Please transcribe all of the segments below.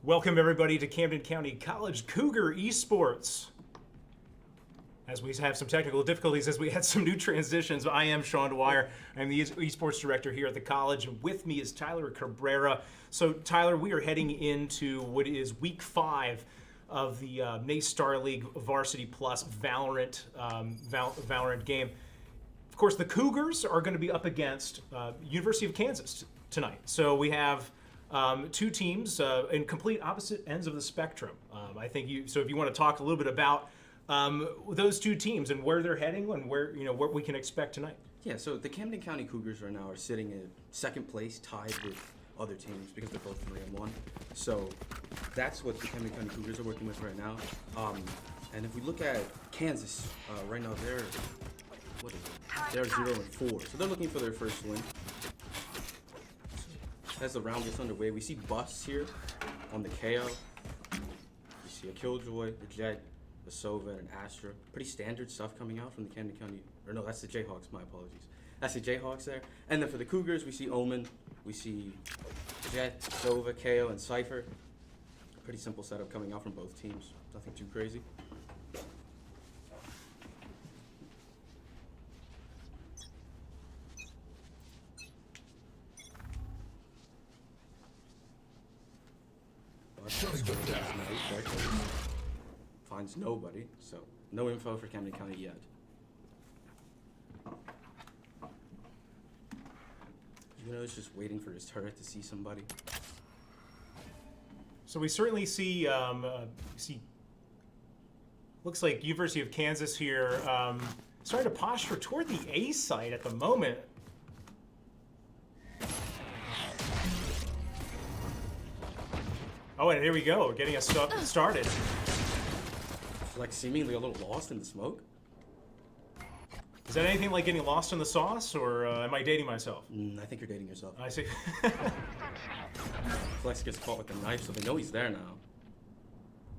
Welcome everybody to Camden County College Cougar Esports. As we have some technical difficulties, as we had some new transitions, I am Sean Dwyer. I'm the esports director here at the college, and with me is Tyler Cabrera. So Tyler, we are heading into what is week 5 of the NACE Star League Varsity Plus Valorant Valorant game. Of course, the Cougars are going to be up against University of Kansas tonight. So we have two teams in complete opposite ends of the spectrum. I think so if you want to talk a little bit about those two teams and where they're heading and where what we can expect tonight. Yeah, so the Camden County Cougars right now are sitting in second place, tied with other teams because they're both 3-1. So that's what the Camden County Cougars are working with right now. And if we look at Kansas, right now they're 0-4, so they're looking for their first win. As the round gets underway, we see Bus here on the KO. We see a Killjoy, the Jet, the Sova, and an Astra. Pretty standard stuff coming out from the Camden County, or no, that's the Jayhawks, my apologies. That's the Jayhawks there. And then for the Cougars, we see Omen, we see Jet, Sova, KO, and Cypher. Pretty simple setup coming out from both teams. Nothing too crazy. Finds nobody, so no info for Camden County yet. Juno's just waiting for his turret to see somebody. So we certainly see looks like University of Kansas here starting to posture toward the A site at the moment. Oh, and here we go. We're getting us started. Like seemingly a little lost in the smoke. Is that anything like getting lost in the sauce, or am I dating myself? I think you're dating yourself. I see. Flex gets caught with the knife, so they know he's there now.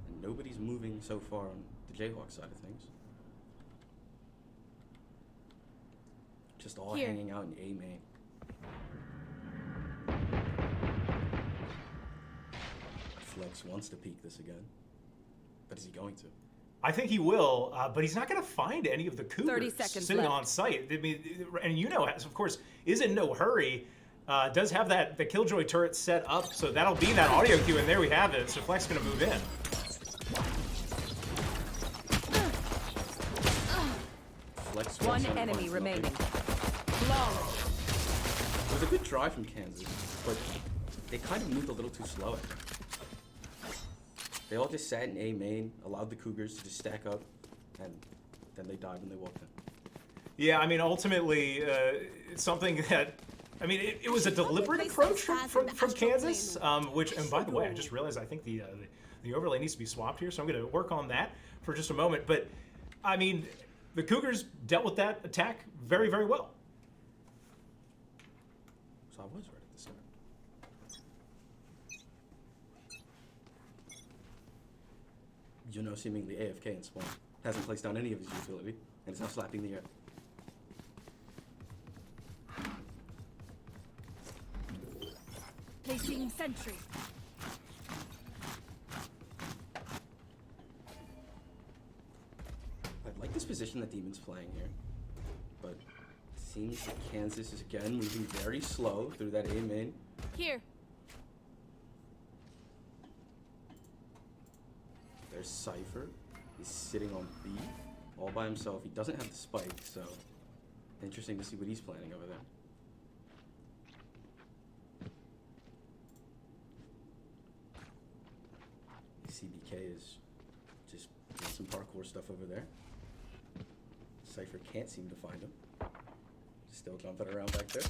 And nobody's moving so far on the Jayhawk side of things. Just all hanging out in A main. Flex wants to peek this again, but is he going to? I think he will, but he's not going to find any of the Cougars 30 seconds sitting left. on site. I mean, and of course, is in no hurry. Does have the Killjoy turret set up, so that'll be that audio cue, and there we have it. So Flex going to move in. Flex One enemy remaining. Flawless. It was a good try from Kansas, but they kind of moved a little too slow. They all just sat in A main, allowed the Cougars to just stack up, and then they died when they walked in. Yeah, I mean, ultimately, it's something that, I mean, it was a deliberate approach from Kansas, which, and by the way, I just realized I think the overlay needs to be swapped here, so I'm going to work on that for just a moment. But, I mean, the Cougars dealt with that attack very, very well. So I was right at the start. Juno seemingly AFK in spawn. Hasn't placed down any of his utility, and is now slapping the air. Placing sentry. I like this position that Demon's playing here, but it seems that Kansas is again moving very slow through that A main. Here. There's Cypher. He's sitting on B all by himself. He doesn't have the spike, so interesting to see what he's planning over there. CBK is just doing some parkour stuff over there. Cypher can't seem to find him. Still jumping around back there.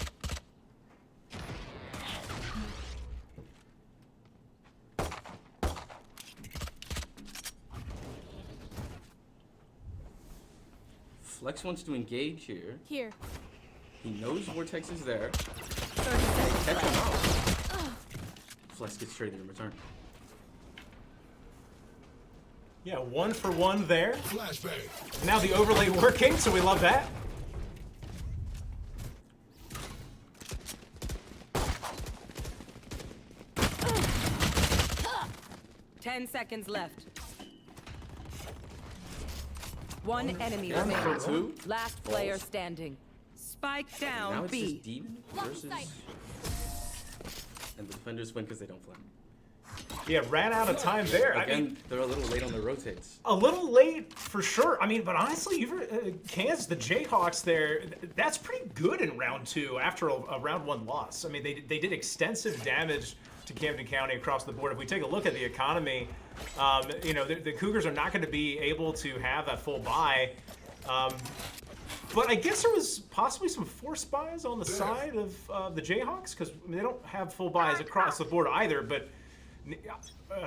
Flex wants to engage here. Here. He knows Vortex is there. 30 seconds Catch him left. out. Flex gets traded in return. Yeah, 1 for 1 there. Flashbang. Now the overlay working, so we love that. 10 seconds left. One enemy Yeah, remaining. for two. Last player standing. Spike Now down it's B. just Demon versus... And the defenders win because they don't flank. Yeah, ran out of time there. I Again, mean, they're a little late on their rotates. a little late for sure. I mean, but honestly, Kansas, the Jayhawks there, that's pretty good in round 2 after a round 1 loss. I mean, they did extensive damage to Camden County across the board. If we take a look at the economy, you know, the Cougars are not going to be able to have that full buy. But I guess there was possibly some forced buys on the side of the Jayhawks, because I mean, they don't have full buys across the board either. But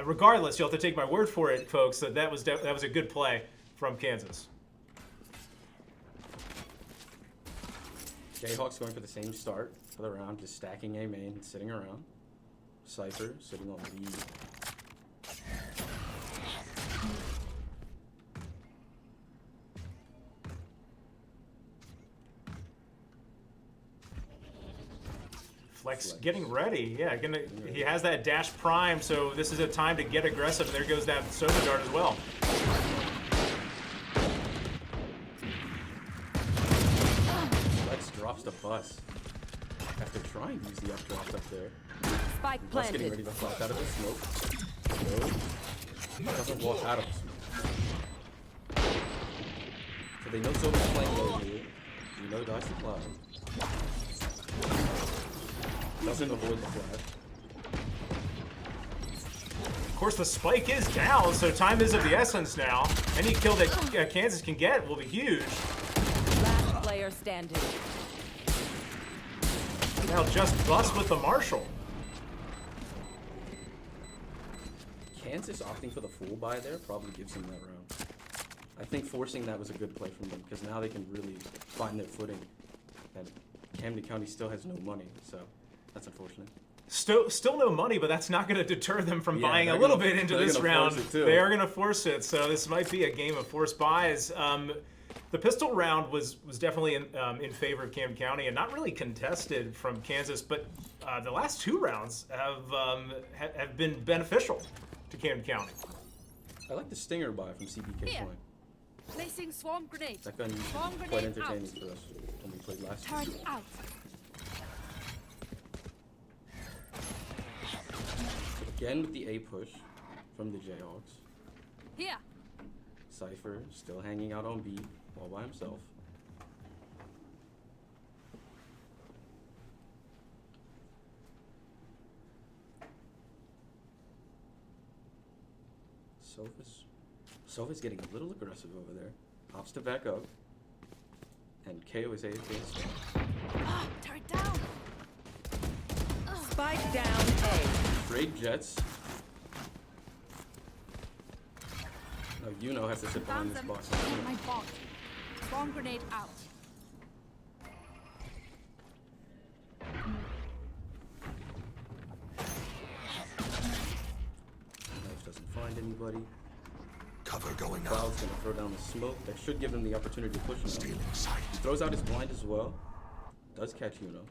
regardless, you'll have to take my word for it, folks, that was a good play from Kansas. Jayhawks going for the same start for the round, just stacking A main and sitting around. Cypher sitting on B. Flex getting ready. Yeah, he has that dash prime, so this is a time to get aggressive. There goes that soda dart as well. Flex drops the bus after trying to use the up drops up there. Spike Bus getting ready planted. to flash out of the smoke. No. Doesn't walk out of the smoke. So they know Soda's playing low here. You know dodge the cloud. Doesn't avoid the flash. Of course, the spike is down, so time is of the essence now. Any kill that Kansas can get will be huge. Last player standing. Now just bust with the Marshall. Kansas opting for the full buy there probably gives them that round. I think forcing that was a good play from them because now they can really find their footing. And Camden County still has no money, so that's unfortunate. Still no money, but that's not going to deter them from Yeah, buying a they're little gonna- bit into they're this gonna round. force it too. They are going to force it, so this might be a game of forced buys. The pistol round was definitely in favor of Camden County and not really contested from Kansas, but the last 2 rounds have been beneficial to Camden County. I like the stinger buy from CBK Here. Point. Placing swarm grenade. That gun used to Swarm be quite grenade entertaining out. for us when we played last Turn year. out. Again with the A push from the Jayhawks. Here. Cypher still hanging out on B all by himself. Sofa's getting a little aggressive over there. Hops to back up. And KO is AFK. Turn down. Spike down A. Straight jets. Now Yuno has to sit behind Found this them. box. My bot. Swarm grenade out. Knife doesn't find anybody. Cover going out. Cloud's gonna throw down the smoke. That should give him the opportunity to push him. Stealing sight. He throws out his blind as well. Does catch Yuno.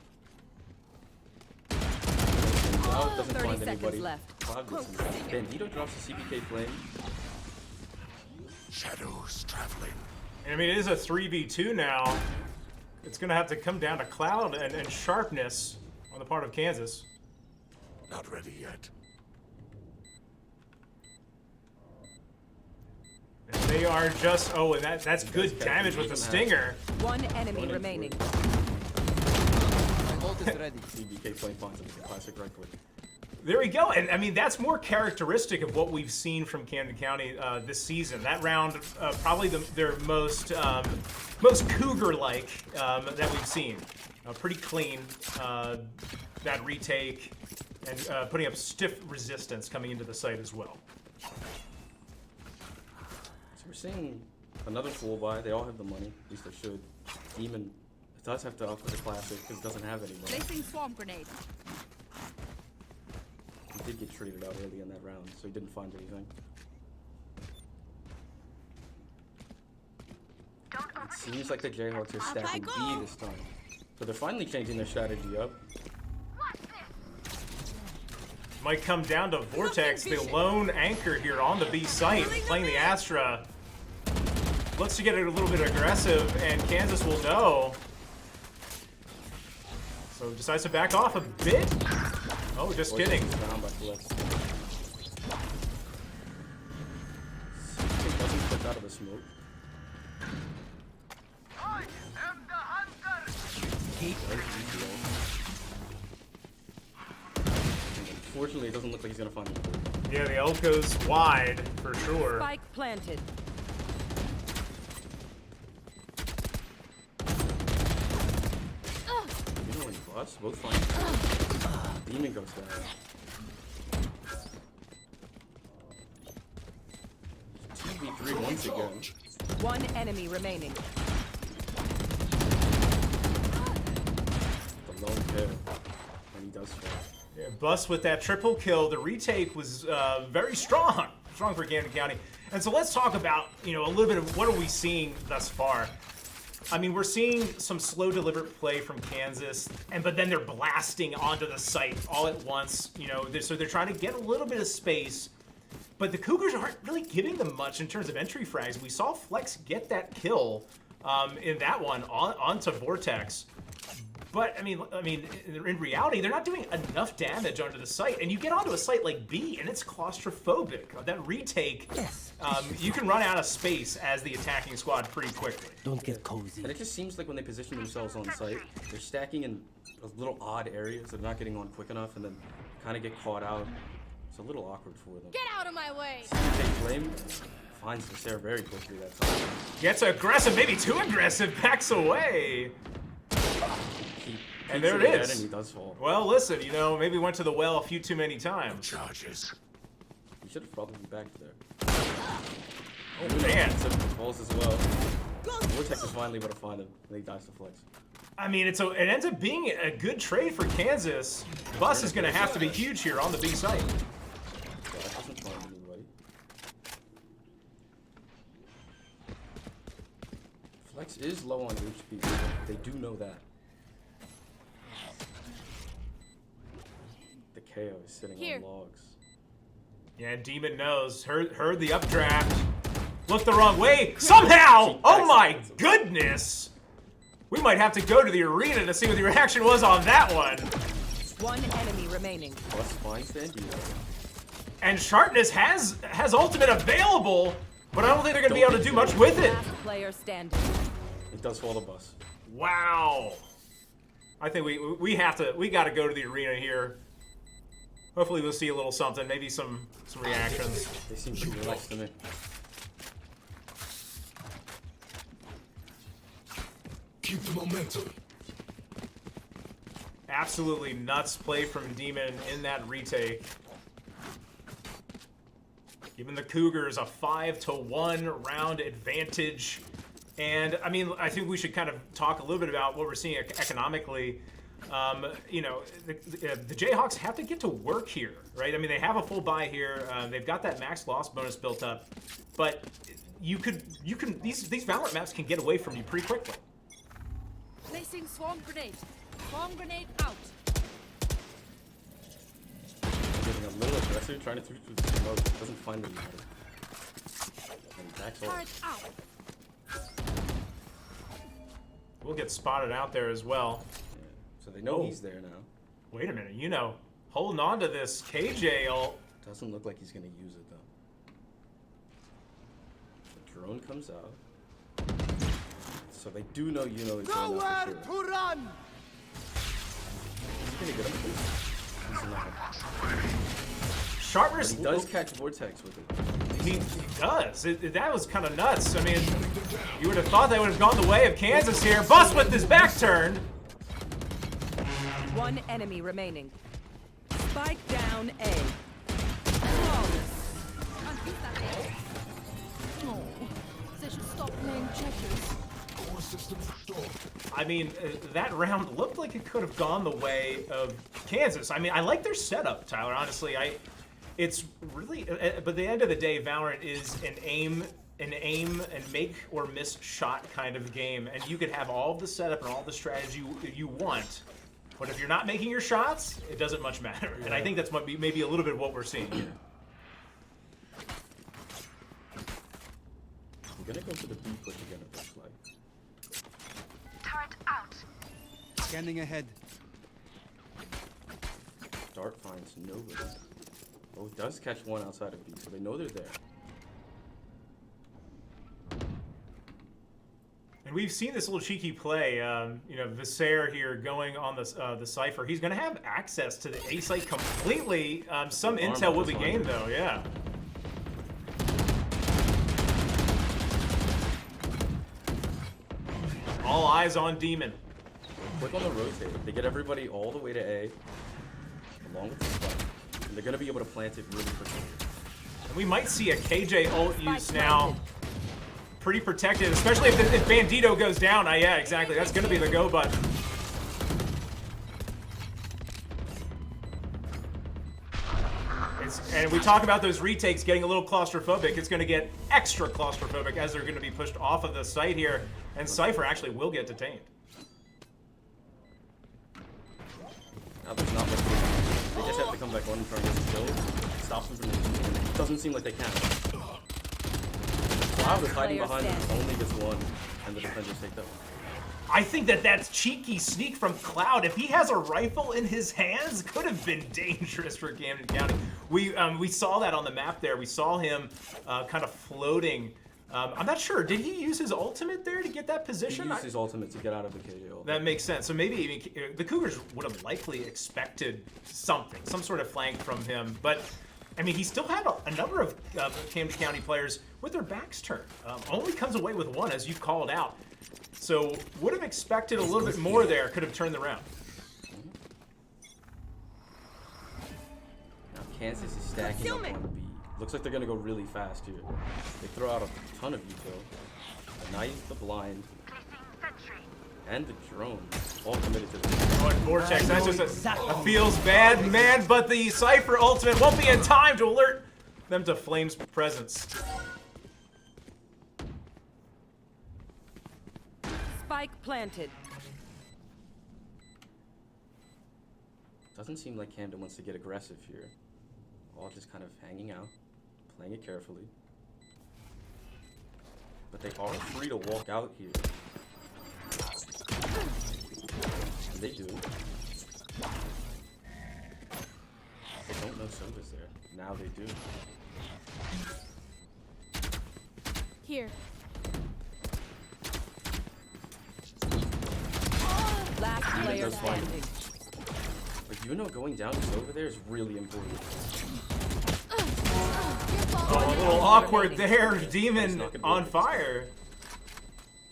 Cloud doesn't 30 find seconds anybody. left. Cloud gets him. Bandito drops the CBK flame. Shadows traveling. And, I mean, it is a 3v2 now. It's going to have to come down to Cloud and sharpness on the part of Kansas. Not ready yet. And they are just, oh, and that's good damage with the stinger. One enemy remaining. My ult is ready. CBK flame finds him. It's a classic right click. There we go. And I mean, that's more characteristic of what we've seen from Camden County this season. That round, probably their most Cougar-like that we've seen. Pretty clean, that retake, and putting up stiff resistance coming into the site as well. So we're seeing another full buy. They all have the money. At least they should. Demon does have to offer the classic because it doesn't have any money. Placing swarm grenade. He did get traded out early in that round, so he didn't find anything. It seems like the Jayhawks are stacking B this time. So they're finally changing their strategy up. might come down to Vortex, the lone anchor here on the B site, playing the Astra. Looks to get it a little bit aggressive, and Kansas will know. So decides to back off a bit. Oh, just kidding. Down by Flex. Doesn't click out of the smoke. Unfortunately, it doesn't look like he's gonna find him. Yeah, the ult goes wide for sure. Spike planted. Demon and Bus both fine. Demon goes down. 2v3 once again. One enemy remaining. The lone kill. And he does fall. Yeah, Bus with that triple kill. The retake was very strong for Camden County. And so let's talk about, a little bit of what are we seeing thus far. I mean, we're seeing some slow, deliberate play from Kansas, but then they're blasting onto the site all at once. So they're trying to get a little bit of space, but the Cougars aren't really giving them much in terms of entry frags. We saw Flex get that kill in that one onto Vortex. But I mean, in reality, they're not doing enough damage onto the site. And you get onto a site like B, and it's claustrophobic. That retake, you can run out of space as the attacking squad pretty quickly. Don't get cozy. And it just seems like when they position themselves on site, they're stacking in little odd areas. They're not getting on quick enough, and then kind of get caught out. It's a little awkward for them. Get out of my way! CJ Flame finds the Sarah very quickly that time. Gets aggressive, maybe too aggressive, backs away. And there it is. And he does fall. Well, listen, maybe went to the well a few too many times. Charges. He should have probably backed there. Oh, man. Falls as well. Vortex is finally able to find him, and he dies to Flex. I mean, it ends up being a good trade for Kansas. Bus is going to have to be huge here on the B site. Yeah, that doesn't find anybody. Flex is low on HP. They do know that. The KO is sitting Here. on logs. Yeah, Demon knows. Heard the updraft. Looked the wrong way. Somehow! Oh my goodness! We might have to go to the arena to see what the reaction was on that one. One enemy remaining. Plus finds the India. And Sharpness has ultimate available, but I don't think they're going to be able to do much with it. Last player standing. It does fall the bus. Wow. I think we got to go to the arena here. Hopefully we'll see a little something, maybe some reactions. They seem pretty relaxed to me. Keep the momentum. Absolutely nuts play from Demon in that retake. Giving the Cougars a 5-1 round advantage. And I mean, I think we should kind of talk a little bit about what we're seeing economically. The Jayhawks have to get to work here, right? I mean, they have a full buy here. They've got that max loss bonus built up, but these Valorant maps can get away from you pretty quickly. Placing swarm grenade. Swarm grenade out. Getting a little aggressive, trying to through the smoke. Doesn't find the ladder. And backs Turret off. out. We'll get spotted out there as well. Yeah. So they know he's there now. Wait a minute, holding on to this KJ ult. Doesn't look like he's gonna use it though. The drone comes out. So they do know he's going out for sure. to run! He's gonna get up with this. He's not. Sharpness He does catch Vortex with it. He does. That was kind of nuts. I mean, you would have thought that would have gone the way of Kansas here. Bus with his back turned. One enemy remaining. Spike down A. Flawless. Unfuse that hit. No. They should stop playing checkers. Core systems restored. I mean, that round looked like it could have gone the way of Kansas. I mean, I like their setup, Tyler. Honestly, it's really. But at the end of the day, Valorant is an aim and make or miss shot kind of game, and you could have all the setup and all the strategy you want. But if you're not making your shots, it doesn't much matter. And I think that's maybe a little bit of what we're seeing here. I'm gonna go for the B push again, it looks like. Turret out. Scanning ahead. Dart finds nobody. Oh, it does catch one outside of B, so they know they're there. And we've seen this little cheeky play. You know, Visser here going on the Cypher. He's going to have access to the A site completely. Some intel will be gained, though, yeah. All eyes on Demon. Click on the rotate. They get everybody all the way to A, along with the spike. And they're going to be able to plant it really quickly. And we might see a KJ ult use now. Pretty protected, especially if Bandito goes down. Yeah, exactly. That's going to be the go button. And we talk about those retakes getting a little claustrophobic. It's going to get extra claustrophobic as they're going to be pushed off of the site here. And Cypher actually will get detained. Now there's not much they just have to come back on and try and get the kill. Stops them from the It doesn't seem like they can. Cloud is hiding behind them, only gets one, and the defenders take that one. I think that's cheeky sneak from Cloud. If he has a rifle in his hands, could have been dangerous for Camden County. We saw that on the map there. We saw him kind of floating. I'm not sure. Did he use his ultimate there to get that position? He used his ultimate to get out of the KJ ult. That makes sense. So maybe the Cougars would have likely expected something, some sort of flank from him. But I mean, he still had a number of Camden County players with their backs turned. Only comes away with one, as you've called out. So would have expected a little bit more there. Could have turned the round. Now Kansas is stacking up on B. Looks like they're going to go really fast here. They throw out a ton of util. The knife, the blind, and the drone. All committed to the Oh, and Vortex, that's just a feels bad, man, but the Cypher ultimate won't be in time to alert them to Flame's presence. Spike planted. Doesn't seem like Camden wants to get aggressive here. All just kind of hanging out, playing it carefully. But they are free to walk out here. And they do. They don't know Sova's there. Now they do. Here. Last player does find standing. But you know going down to Sova there is really important. Oh, a little awkward there. Demon on fire.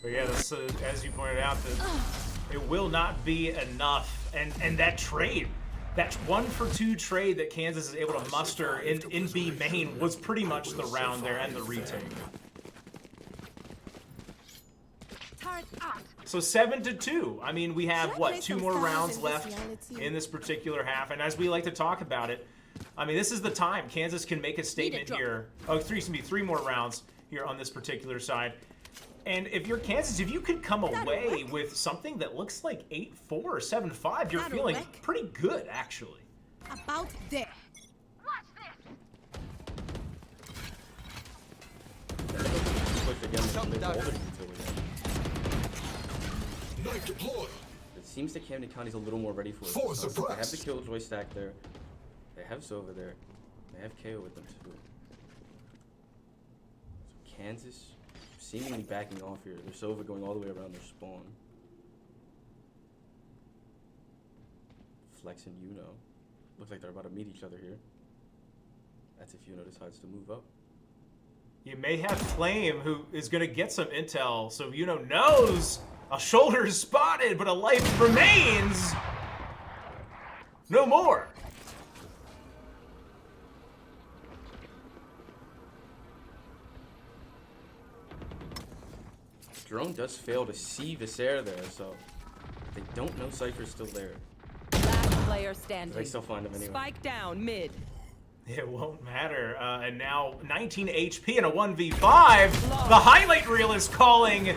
But yeah, that's, as you pointed out, that it will not be enough. And that trade, that 1-for-2 trade that Kansas is able to muster in B main was pretty much the round there and the retake. Turret out. So 7-2. I mean, we have, what, 2 more rounds left in this particular half. And as we like to talk about it, I mean, this is the time. Kansas can make a statement here. Oh, three more rounds here on this particular side. And if you're Kansas, if you could come away with something that looks like 8-4 or 7-5, you're feeling pretty good, actually. About there. Push again, they hold it until we end. Knife deployed. It seems that Camden County's a little more ready for it. Force They have suppressed. the Killjoy stack there. They have Sova there. They have KO with them too. So Kansas seemingly backing off here. There's Sova going all the way around their spawn. Flex and Yuno. Looks like they're about to meet each other here. That's if Yuno decides to move up. You may have Flame, who is going to get some intel, so Yuno knows a shoulder is spotted, but a life remains. No more. Drone does fail to see Visser there, so they don't know Cypher's still there. Last player standing. They still find him anyway. Spike down mid. It won't matter. And now 19 HP and a 1v5. The highlight reel is calling.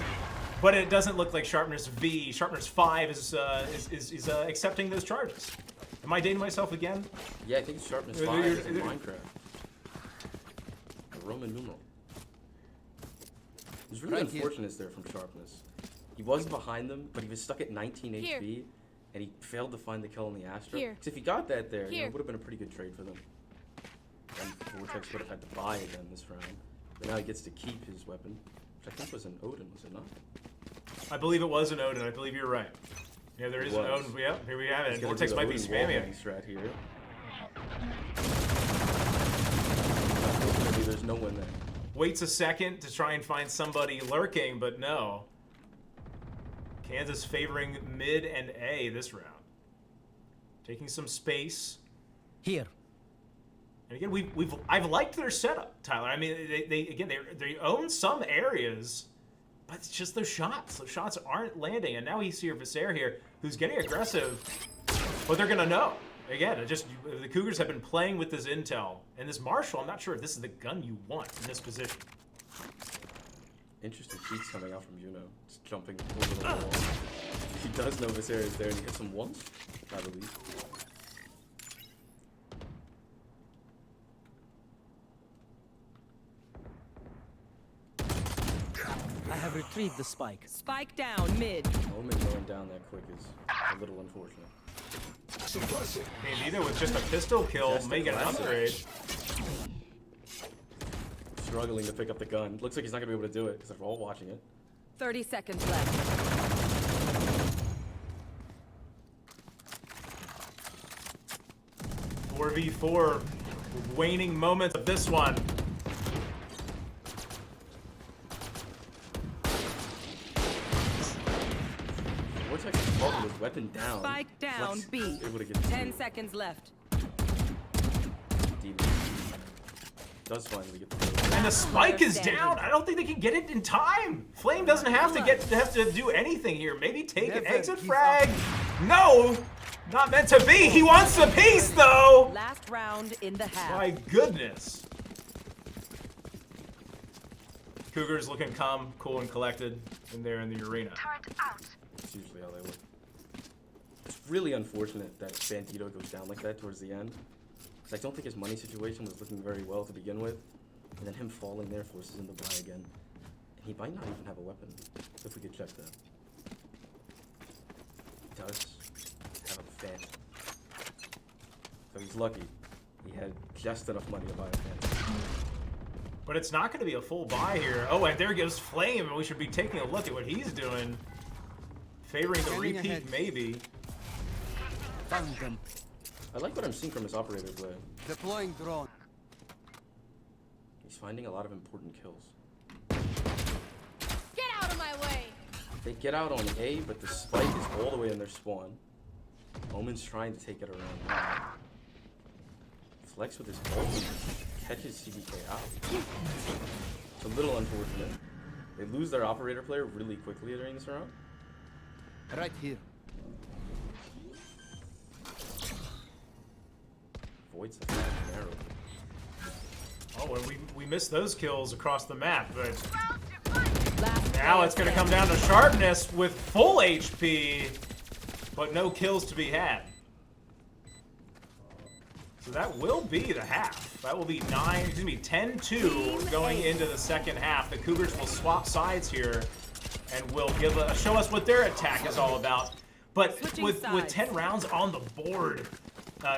But it doesn't look like Sharpness 5 is accepting those charges. Am I dating myself again? Yeah, I think it's Sharpness 5 is in Minecraft. The Roman numeral. It was really unfortunate there from Sharpness. He was behind them, but he was stuck at 19 Here. HP, and he failed to find the kill on the Astra. Here. Because if he got that there, you know, Here. it would have been a pretty good trade for them. And Vortex would have had to buy again this round. But now he gets to keep his weapon, which I think was an Odin, was it not? I believe it was an Odin. I believe you're right. Yeah, there is an Odin. Yep, here we have it. He's gonna Vortex do the might be Odin spamming wallbang it. strat here. Maybe there's no one there. Waits a second to try and find somebody lurking, but no. Kansas favoring mid and A this round. Taking some space. Here. And again, I've liked their setup, Tyler. I mean, they own some areas, but it's just those shots. Those shots aren't landing. And now he's here, Visair here, who's getting aggressive, but they're gonna know. Again, the Cougars have been playing with this intel, and this Marshall. I'm not sure if this is the gun you want in this position. Interesting cheats coming out from Juno. Just jumping over the wall. He does know Visair is there, and he hits him once, I believe. I have retrieved the spike. Spike down mid. Omen going down that quick is a little unfortunate. Suppressing. Bandito with just a pistol kill, Just a making an classic. upgrade. Struggling to pick up the gun. Looks like he's not gonna be able to do it because they're all watching it. 30 seconds left. 4v4, waning moments of this one. Vortex is holding his weapon down. Spike down Flex B. able to get 10 seconds left. Demon. Does finally get the kill. And the spike is down. I don't think they can get it in time. Flame doesn't have to do anything here. Maybe take an Never exit give frag. No, not meant to be. He wants the piece though. Last round in the half. My goodness. Cougars looking calm, cool, and collected in there in the arena. Turret out. That's usually how they look. It's really unfortunate that Bandito goes down like that towards the end. Because I don't think his money situation was looking very well to begin with. And then him falling there forces him to buy again. And he might not even have a weapon. If we could check that. He does have a Phantom. So he's lucky. He had just enough money to buy a Phantom. But it's not going to be a full buy here. Oh, and there goes Flame. We should be taking a look at what he's doing. Favoring the Scanning repeat, ahead. maybe. Found them. I like what I'm seeing from his operator play. Deploying drone. He's finding a lot of important kills. Get out of my way! They get out on A, but the spike is all the way in their spawn. Omen's trying to take it around now. Flex with his ult catches CDK out. It's a little unfortunate. They lose their operator player really quickly during this round. Right here. Void's a fast arrow. Oh, and we missed those kills across the map, but Last now player it's going to come standing. down to Sharpness with full HP, but no kills to be had. So that will be the half. That will be 10-2 going into the second half. The Cougars will swap sides here and will show us what their attack is all about. But Switching with sides. 10 rounds on the board,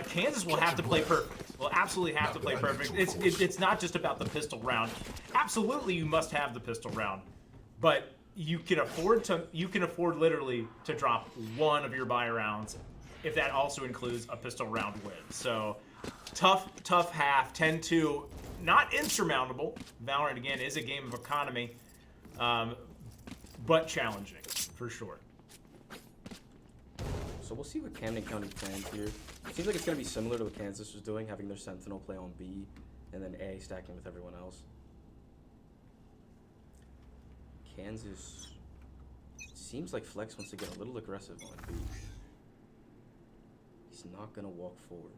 Kansas will have to play perfect. Will absolutely have to play perfect. It's not just about the pistol round. Absolutely, you must have the pistol round, but you can afford literally to drop one of your buy rounds if that also includes a pistol round win. So tough half. 10-2, not insurmountable. Valorant again is a game of economy, but challenging for sure. So we'll see what Camden County plans here. It seems like it's going to be similar to what Kansas was doing, having their Sentinel play on B, and then A stacking with everyone else. Kansas seems like Flex wants to get a little aggressive on B. He's not going to walk forward.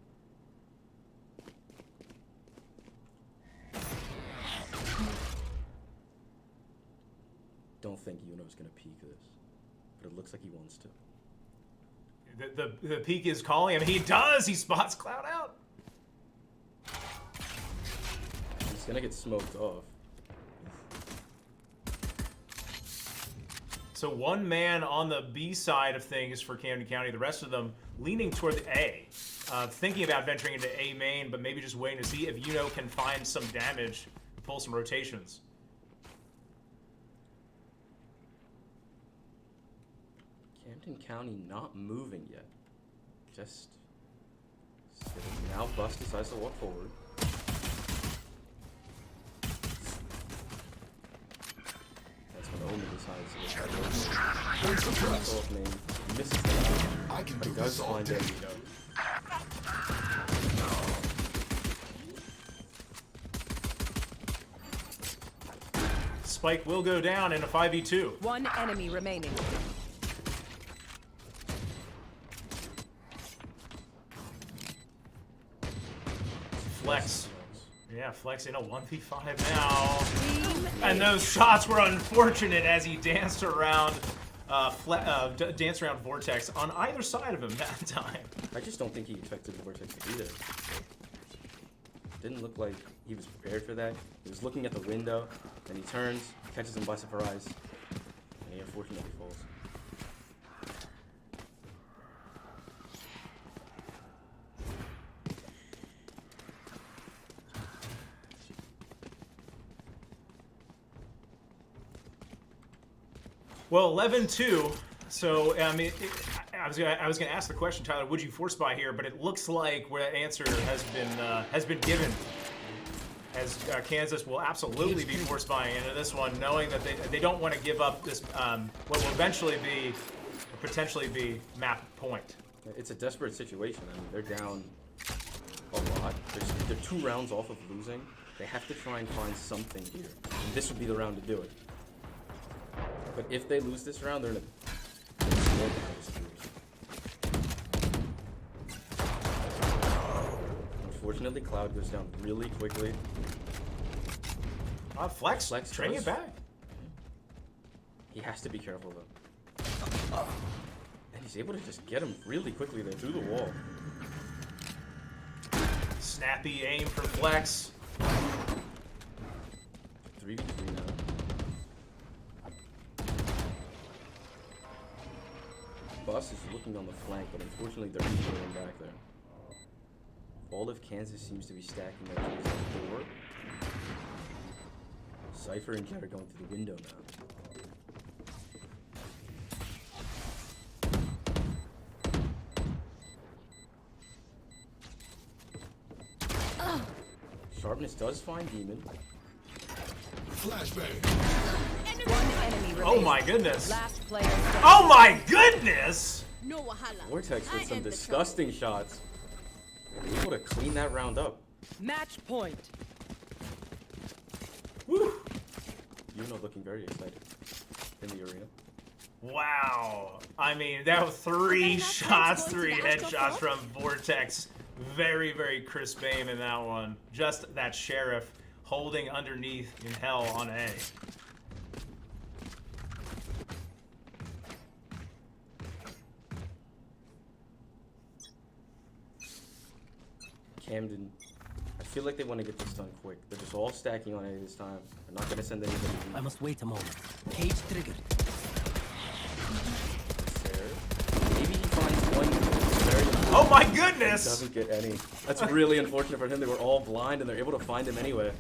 don't think Yuno's gonna peek this, but it looks like he wants to. The peak is calling him. He does. He spots Cloud out. He's gonna get smoked off. So one man on the B side of things for Camden County. The rest of them leaning toward the A. Thinking about venturing into A main, but maybe just waiting to see if Yuno can find some damage, pull some rotations. Camden County not moving yet. Just sitting. Now Bus decides to walk forward. That's when Omi decides to get that off main. He misses the I can but do he does this all find day. Yuno. Spike will go down in a 5v2. One enemy remaining. Flex. Yeah, Flex in a 1v5 now. And those shots were unfortunate as he danced around danced around Vortex on either side of him that time. I just don't think he expected the Vortex to be there. Didn't look like he was prepared for that. He was looking at the window, and he turns, catches him by surprise, and he unfortunately falls. Well, 11-2. So I mean, I was gonna ask the question, Tyler. Would you force buy here? But it looks like where that answer has been given. As Kansas will absolutely be force buying into this one, knowing that they don't want to give up this what will eventually be or potentially be map point. It's a desperate situation. I mean, they're down a lot. They're 2 rounds off of losing. They have to try and find something here. And this would be the round to do it. But if they lose this round, they're in a more Unfortunately, Cloud goes down really quickly. Flex training does. it back. He has to be careful though. And he's able to just get him really quickly there through the wall. Snappy aim for Flex. 3v3 now. Bus is looking on the flank, but unfortunately they're going back there. All of Kansas seems to be stacking their trees on the door. Cypher and Jet are going through the window now. Sharpness does find Demon. Flashbang. One enemy remaining. Oh my goodness. Last player standing. Oh my goodness. No wahala. Vortex I with some end the disgusting shots. Able to clean that round up. Match point. Woo. Yuno looking very excited in the arena. Wow. I mean, that was 3 shots, 3 headshots from Vortex. Very, very crisp aim in that one. Just that Sheriff holding underneath in hell on A. Camden, I feel like they want to get this done quick. They're just all stacking on A this time. They're not going to send anybody deep. I must wait a moment. Cage triggered. There. Maybe he finds one. Very Oh my goodness! doesn't get any. That's really unfortunate for him. They were all blind and they're able to find him anyway.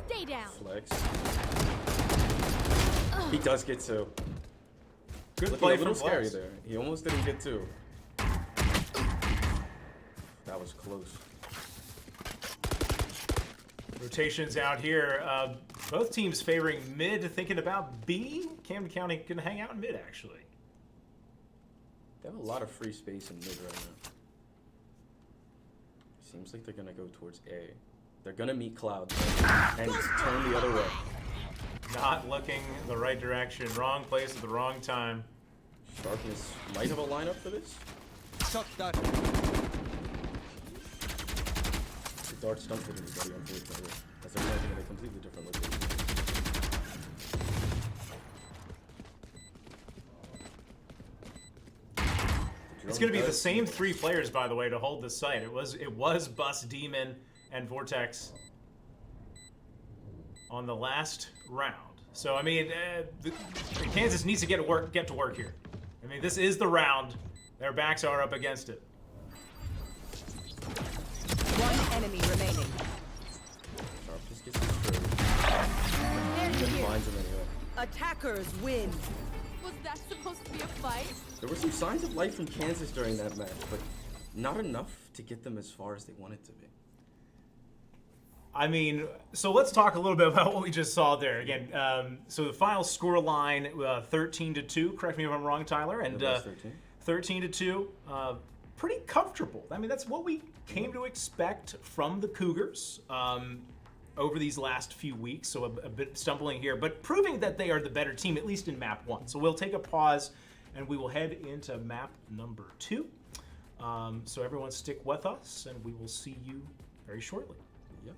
Stay down. Flex. He does get 2. Good Looking play a little from scary Flex. there. He almost didn't get 2. That was close. Rotations out here. Both teams favoring mid, thinking about B. Camden County can hang out in mid, actually. They have a lot of free space in mid right now. Seems like they're gonna go towards A. They're gonna meet Cloud and turn the other way. Not looking the right direction. Wrong place at the wrong time. Sharpness might have a lineup for this. Shot that. start stumped with anybody, unfortunately. As they're landing in a completely different location. It's going to be the same 3 players, by the way, to hold this site. It was Bus, Demon, and Vortex on the last round. So I mean, Kansas needs to get to work here. I mean, this is the round. Their backs are up against it. One enemy remaining. Sharp just gets destroyed. There's Then here. finds him anyway. Attackers win. Was that supposed to be a fight? There were some signs of life from Kansas during that match, but not enough to get them as far as they wanted to be. I mean, so let's talk a little bit about what we just saw there. Again, so the final score line, 13-2. Correct me if I'm wrong, Tyler. And It was 13-2. Pretty comfortable. I mean, that's what we came to expect from the Cougars over these last few weeks. So a bit stumbling here, but proving that they are the better team, at least in map 1. So we'll take a pause, and we will head into map number 2. So everyone stick with us, and we will see you very shortly. Yep.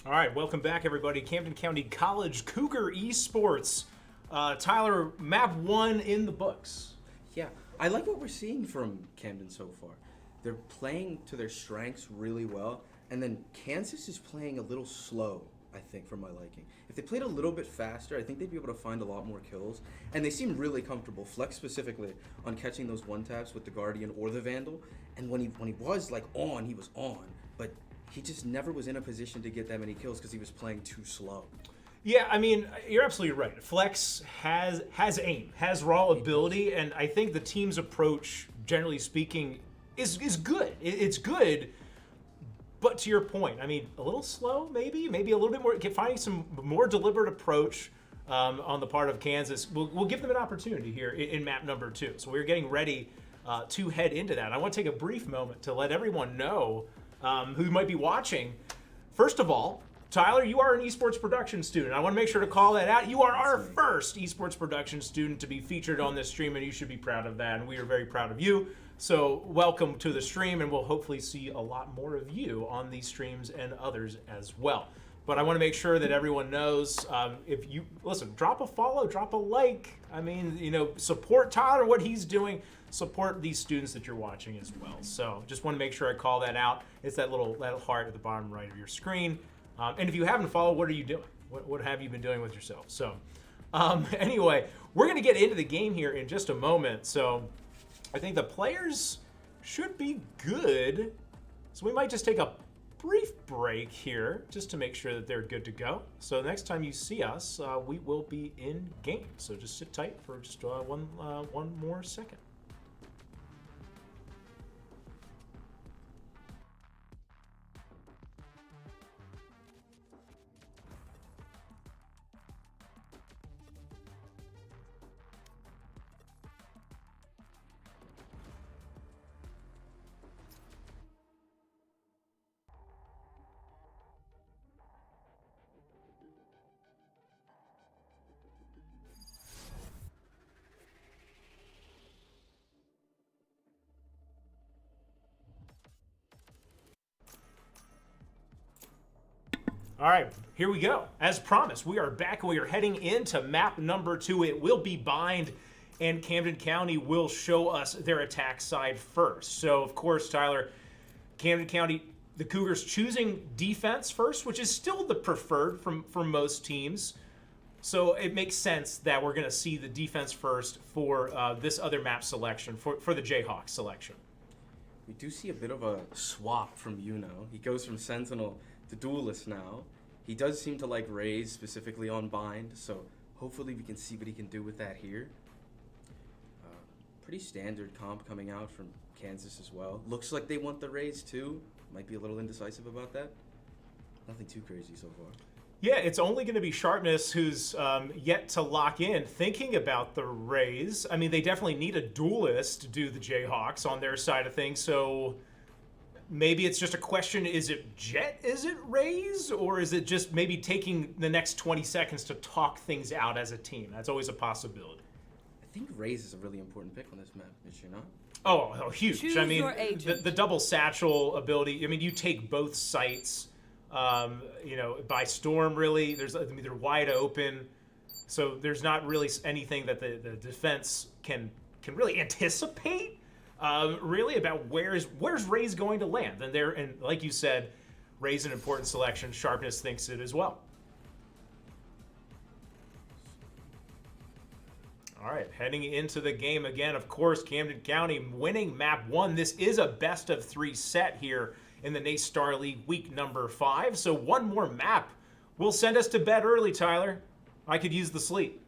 All right, welcome back, everybody. Camden County College Cougar Esports. Tyler, map 1 in the books. Yeah, I like what we're seeing from Camden so far. They're playing to their strengths really well, and then Kansas is playing a little slow, I think, for my liking. If they played a little bit faster, I think they'd be able to find a lot more kills, and they seem really comfortable, Flex specifically, on catching those one-taps with the Guardian or the Vandal, and when he was, like, on, he was on, but he just never was in a position to get that many kills because he was playing too slow. Yeah, I mean, you're absolutely right. Flex has aim, has raw ability, and I think the team's approach, generally speaking, is good. It's good, but to your point, I mean, a little slow, maybe a little bit more, finding some more deliberate approach. on the part of Kansas. We'll give them an opportunity here in map number 2. So we're getting ready to head into that. I want to take a brief moment to let everyone know who might be watching. First of all, Tyler, you are an esports production student. I want to make sure to call that out. You are our first esports production student to be featured on this stream, and you should be proud of that, and we are very proud of you. So welcome to the stream, and we'll hopefully see a lot more of you on these streams and others as well. But I want to make sure that everyone knows, if you, listen, drop a follow, drop a like. I mean, you know, support Tyler, what he's doing. Support these students that you're watching as well. So just want to make sure I call that out. It's that little heart at the bottom right of your screen. And if you haven't followed, what are you doing? What have you been doing with yourself? So anyway, we're going to get into the game here in just a moment. So I think the players should be good. So we might just take a brief break here just to make sure that they're good to go. So next time you see us, we will be in game. So just sit tight for just one more second. All right, here we go. As promised, we are back and we are heading into map number 2. It will be Bind, and Camden County will show us their attack side first. So, of course, Tyler, Camden County, the Cougars choosing defense first, which is still the preferred from most teams. So it makes sense that we're going to see the defense first for this other map selection, for the Jayhawks selection. We do see a bit of a swap from Yuno. He goes from Sentinel to Duelist now. He does seem to like Raze specifically on Bind, so hopefully we can see what he can do with that here. Pretty standard comp coming out from Kansas as well. Looks like they want the Raze too. Might be a little indecisive about that. Nothing too crazy so far. Yeah, it's only going to be Sharpness who's yet to lock in, thinking about the Raze. I mean, they definitely need a duelist to do the Jayhawks on their side of things, so maybe it's just a question, is it Jet, is it Raze, or is it just maybe taking the next 20 seconds to talk things out as a team? That's always a possibility. I think Raze is a really important pick on this map, is she not? Oh, huge. Choose I mean, your agent. the double satchel ability, I mean, you take both sites, you know, by storm, really. I mean, they're wide open, so there's not really anything that the defense can really anticipate, really, about where's Raze going to land. And like you said, Raze an important selection. Sharpness thinks it as well. All right, heading into the game again, of course, Camden County winning map 1. This is a best of 3 set here in the NACE Star League week number 5. So one more map will send us to bed early, Tyler. I could use the sleep.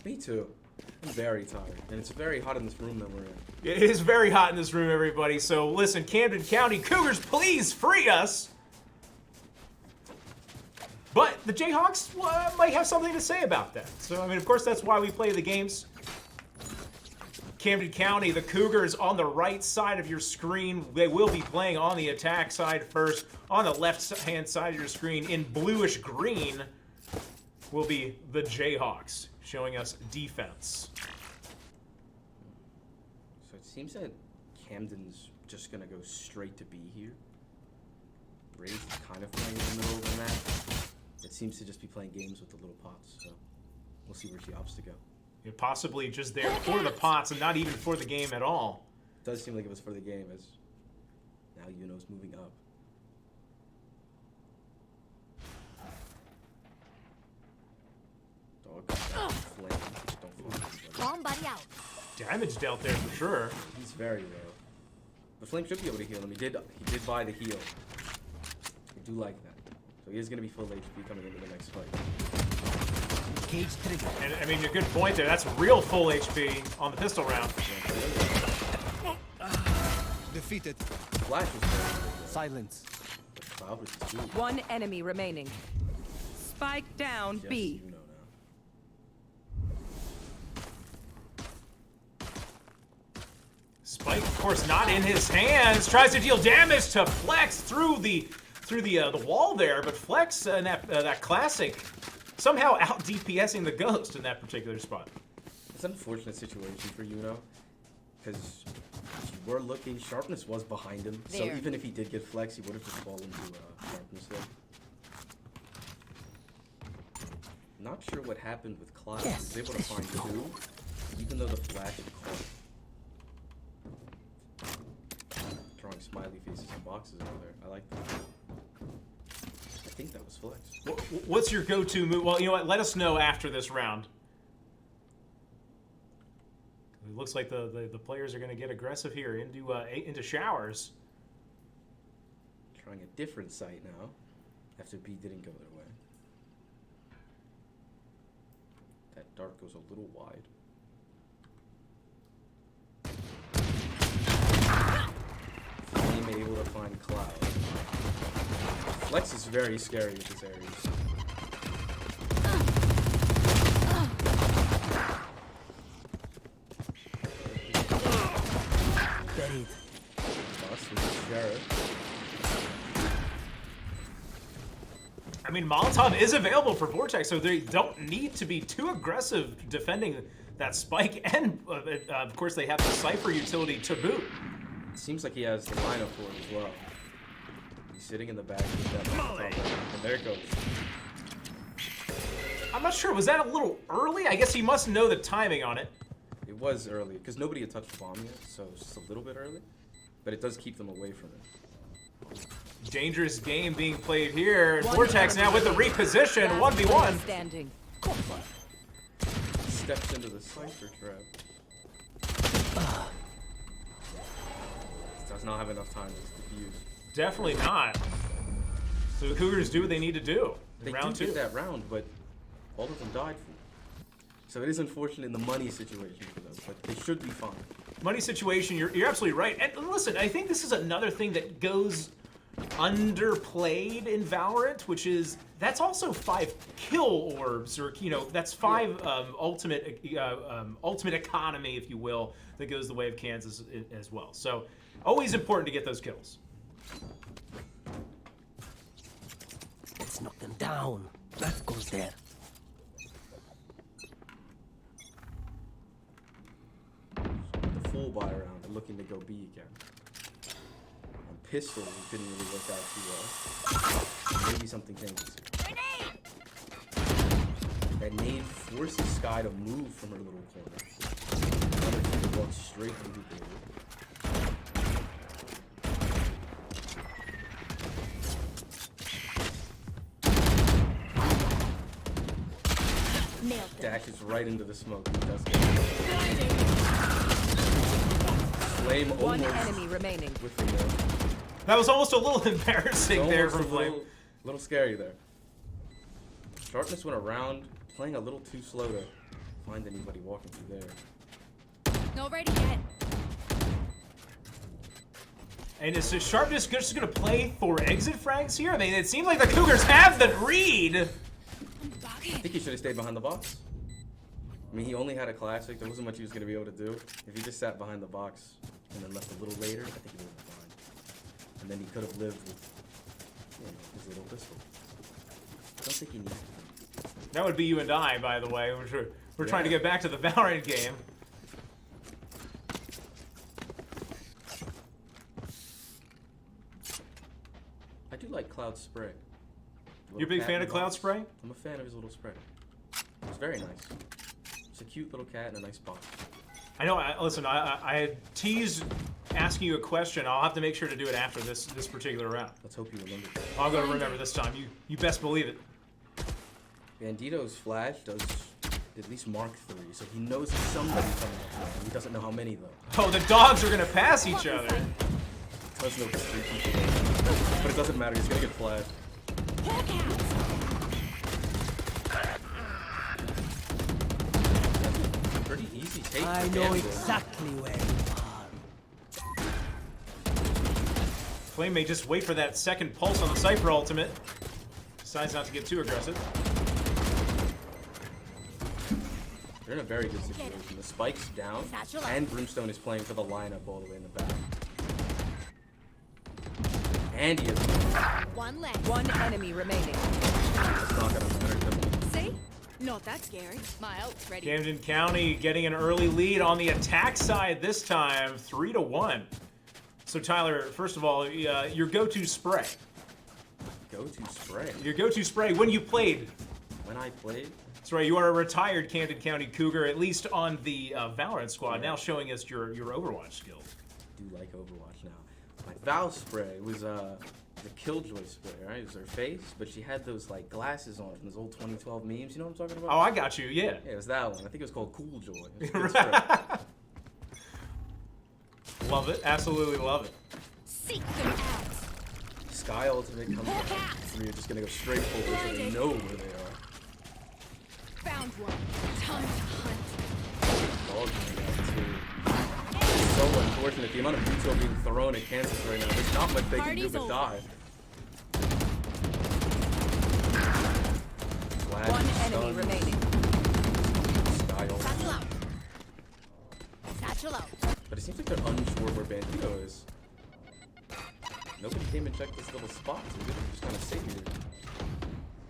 Me too. I'm very tired, and it's very hot in this room that we're in. It is very hot in this room, everybody. So listen, Camden County Cougars, please free us. But the Jayhawks might have something to say about that. So, I mean, of course, that's why we play the games. Camden County, the Cougars on the right side of your screen. They will be playing on the attack side first. On the left-hand side of your screen, in bluish green, will be the Jayhawks, showing us defense. So it seems that Camden's just going to go straight to B here. Raze is kind of playing in the middle of the map. It seems to just be playing games with the little pots, so we'll see where she opts to go. Yeah, possibly just there for the pots and not even for the game at all. It does seem like it was for the game, as now Yuno's moving up. Dog flame. Don't fall. Somebody out. Damage dealt there for sure. He's very low. The flame should be able to heal him. He did buy the heal. I do like that. So he is going to be full HP coming into the next fight. Cage trigger. And I mean, a good point there. That's real full HP on the pistol round. Defeated. Flash was very good. Silence. But Cloud was too. One enemy remaining. Spike down Just B. Yuno now. Spike, of course, not in his hands. Tries to deal damage to Flex through the wall there, but Flex in that classic somehow out DPSing the Ghost in that particular spot. It's an unfortunate situation for Yuno, because if you were looking, Sharpness was behind him. So There. even if he did get Flex, he would have just fallen to Sharpness there. Not sure what happened with Cloud. He was able to find two, even though the flash had caught. Drawing smiley faces and boxes over there. I like that. I think that was Flex. What's your go-to move? Well, you know what? Let us know after this round. It looks like the players are going to get aggressive here into showers. Trying a different site now, after B didn't go their way. That dart goes a little wide. Flame able to find Cloud. Flex is very scary with his areas. Buried. Bus with the Sheriff. I mean, Molotov is available for Vortex, so they don't need to be too aggressive defending that spike. And, of course, they have the Cypher utility to boot. It seems like he has the lineup for it as well. He's sitting in the back with that Molotov, and there it goes. I'm not sure. Was that a little early? I guess he must know the timing on it. It was early, because nobody had touched the bomb yet, so it's just a little bit early. But it does keep them away from it. Dangerous game being played here. One Vortex now with the reposition, Last player 1v1. standing. Steps into the Cypher trap. Does not have enough time to defuse. Definitely not. So the Cougars do what they need to do in They round did two. get that round, but all of them died for it. So it is unfortunate in the money situation for them, but they should be fine. Money situation, you're absolutely right. And listen, I think this is another thing that goes underplayed in Valorant, which is that's also 5 kill orbs, or that's 5 ultimate economy, if you will, that goes the way of Kansas as well. So always important to get those kills. Let's knock them down. That goes there. The full buy round, they're looking to go B again. On pistol, it didn't really work out too well. Maybe something changes here. That nade forces Sky to move from her little corner. Another team walks straight through the door. Nailed them. Dashes right into the smoke. He does get it. Flame One almost enemy remaining. with the nail. That was almost a little embarrassing there Almost from a Flame. little scary there. Sharpness went around, playing a little too slow to find anybody walking through there. Not ready yet. And is Sharpness just going to play for exit frags here? I mean, it seems like the Cougars have the read. I think he should have stayed behind the box. I mean, he only had a classic. There wasn't much he was going to be able to do. If he just sat behind the box and then left a little later, I think he would have been fine. And then he could have lived with his little pistol. I don't think he needs to. That would be you and I, by the way. We're trying to get back to the Valorant game. I do like Cloud Spray. You're a big fan of Cloud Spray? I'm a fan of his little spray. It's very nice. It's a cute little cat in a nice box. I know. Listen, I had teased asking you a question. I'll have to make sure to do it after this particular round. Let's hope you remember that. I'm going to remember this time. You best believe it. Bandito's flash does at least mark 3, so he knows there's somebody coming up there. He doesn't know how many though. Oh, the dogs are going to pass each other. He does know there's 3 people. But it doesn't matter, he's gonna get flashed. Pretty easy take. I for know Gambit. exactly where you are. Flame may just wait for that second pulse on the Cypher ultimate. Decides not to get too aggressive. They're in a very good situation. The spike's down, and Brimstone is playing for the lineup all the way in the back. And he has One less. One enemy remaining. That's not gonna matter to me. See? Not that scary. My ult's ready. Camden County getting an early lead on the attack side this time, 3-1. So Tyler, first of all, your go-to spray. Go-to spray. Your go-to spray when you played. When I played, That's right, you are a retired Camden County Cougar, at least on the Valorant squad, now showing us your Overwatch skills. I do like Overwatch now. My Val spray was the Killjoy spray, right? It was her face, but she had those like glasses on from those old 2012 memes. You know what I'm talking about? Oh, I got you, yeah. Yeah, it was that one. I think it was called Cool Joy. It was a good spray. Love it, absolutely love it. Seek them out. Sky Ultimate comes out. So you're just gonna go straight forward so they know where they are. Found one. Time to hunt. Dog too. It's so unfortunate. The amount of util being thrown at Kansas right now. There's not much they can do Party's but over. die. Glad One he's enemy stunned. remaining. Sky Ultimate. Satchel out. Satchel out. But it seems like they're unsure where Bandito is. Nobody came and checked this little spot, so we're just gonna sit here.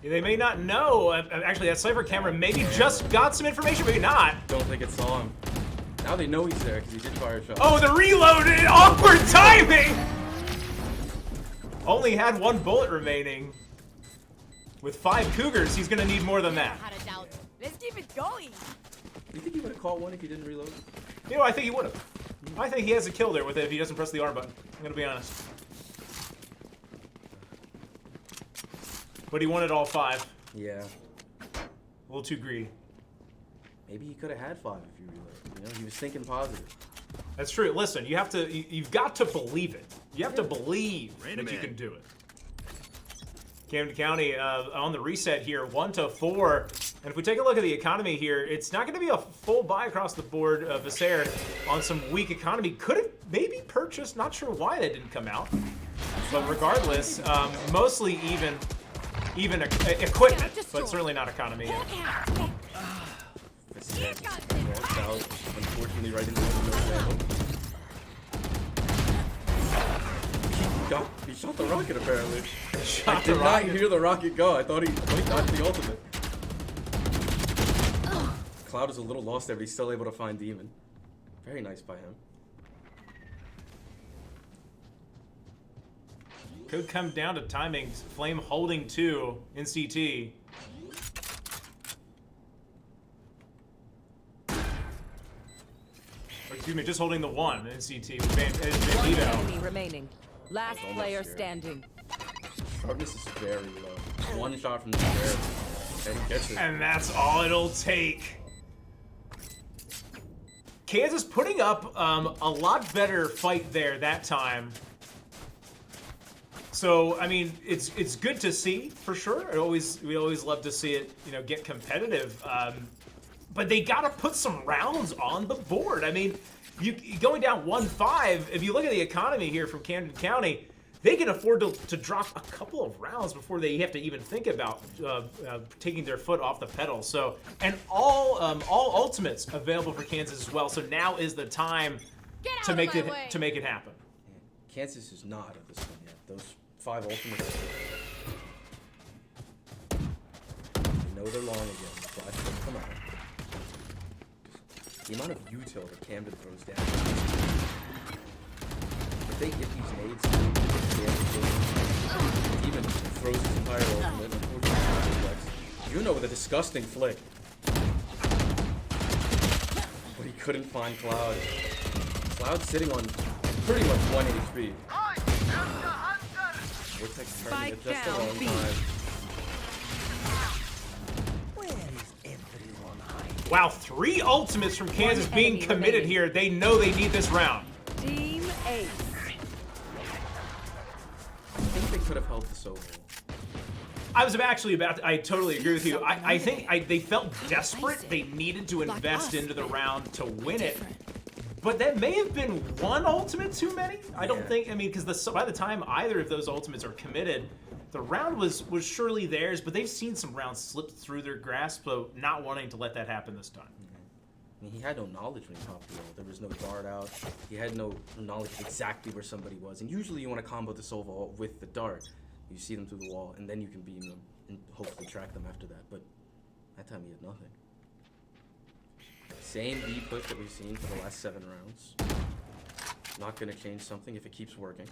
Yeah, they may not know. Actually, that Cypher camera maybe just got some information, maybe not. Don't think it saw him. Now they know he's there because he did fire a shot. Oh, the reload! Awkward timing! Only had one bullet remaining. With 5 Cougars, he's gonna need more than that. Had a doubt. Let's keep it going. You think he would have caught one if he didn't reload? You know, I think he would have. I think he has a kill there with it if he doesn't press the R button. I'm gonna be honest. But he wanted all 5. Yeah. A little too greedy. Maybe he could have had 5 if you reload. You know, he was thinking positive. That's true. Listen, you have to. You've got to believe it. You have to believe that you can do it. Camden County on the reset here, 1-4. And if we take a look at the economy here, it's not going to be a full buy across the board. Visair on some weak economy could have maybe purchased. Not sure why that didn't come out. But regardless, mostly even equipment, but certainly not economy. Look out. Walked out, unfortunately, right into the middle. He shot the rocket apparently. I did not hear the rocket go. I thought he got the ultimate. Cloud is a little lost there, but he's still able to find Demon. Very nice by him. Could come down to timing. Flame holding 2 in CT. Or, excuse me, just holding the 1 in CT with One Bandito. enemy remaining. Last Almost player here. standing. Sharpness is very low. One shot from the air, and he gets it. And that's all it'll take. Kansas putting up a lot better fight there that time. So I mean, it's good to see for sure. We always love to see it, you know, get competitive. But they got to put some rounds on the board. I mean, you going down 1-5. If you look at the economy here from Camden County, they can afford to drop a couple of rounds before they have to even think about taking their foot off the pedal. So, and all ultimates available for Kansas as well. So now is the time to make it happen. Kansas is not at this one yet. Those 5 ultimates. They know they're long again. The flash will come out. The amount of util that Camden throws down. If they get these nades, even throws his entire ultimate, unfortunately, you know, with a disgusting flick. But he couldn't find Cloud. Cloud's sitting on pretty much 1 HP. Vortex turning at just the wrong time. Where is everyone hiding? Wow, 3 ultimates from Kansas One being enemy committed remaining. here. They know they need this round. Team Ace. I think they could have held the solo. I was actually about to, I totally agree with you. I think they felt desperate. They needed to invest into the round to win it. But that may have been 1 ultimate too many. I don't think, I mean, because by the time either of those ultimates are committed, the round was surely theirs, but they've seen some rounds slip through their grasp, so not wanting to let that happen this time. mean, he had no knowledge when he popped the ult. There was no dart out. He had no knowledge of exactly where somebody was. And usually you want to combo the Sova ult with the dart. You see them through the wall, and then you can beam them and hopefully track them after that. But that time he had nothing. Same B push that we've seen for the last 7 rounds. Not going to change something if it keeps working.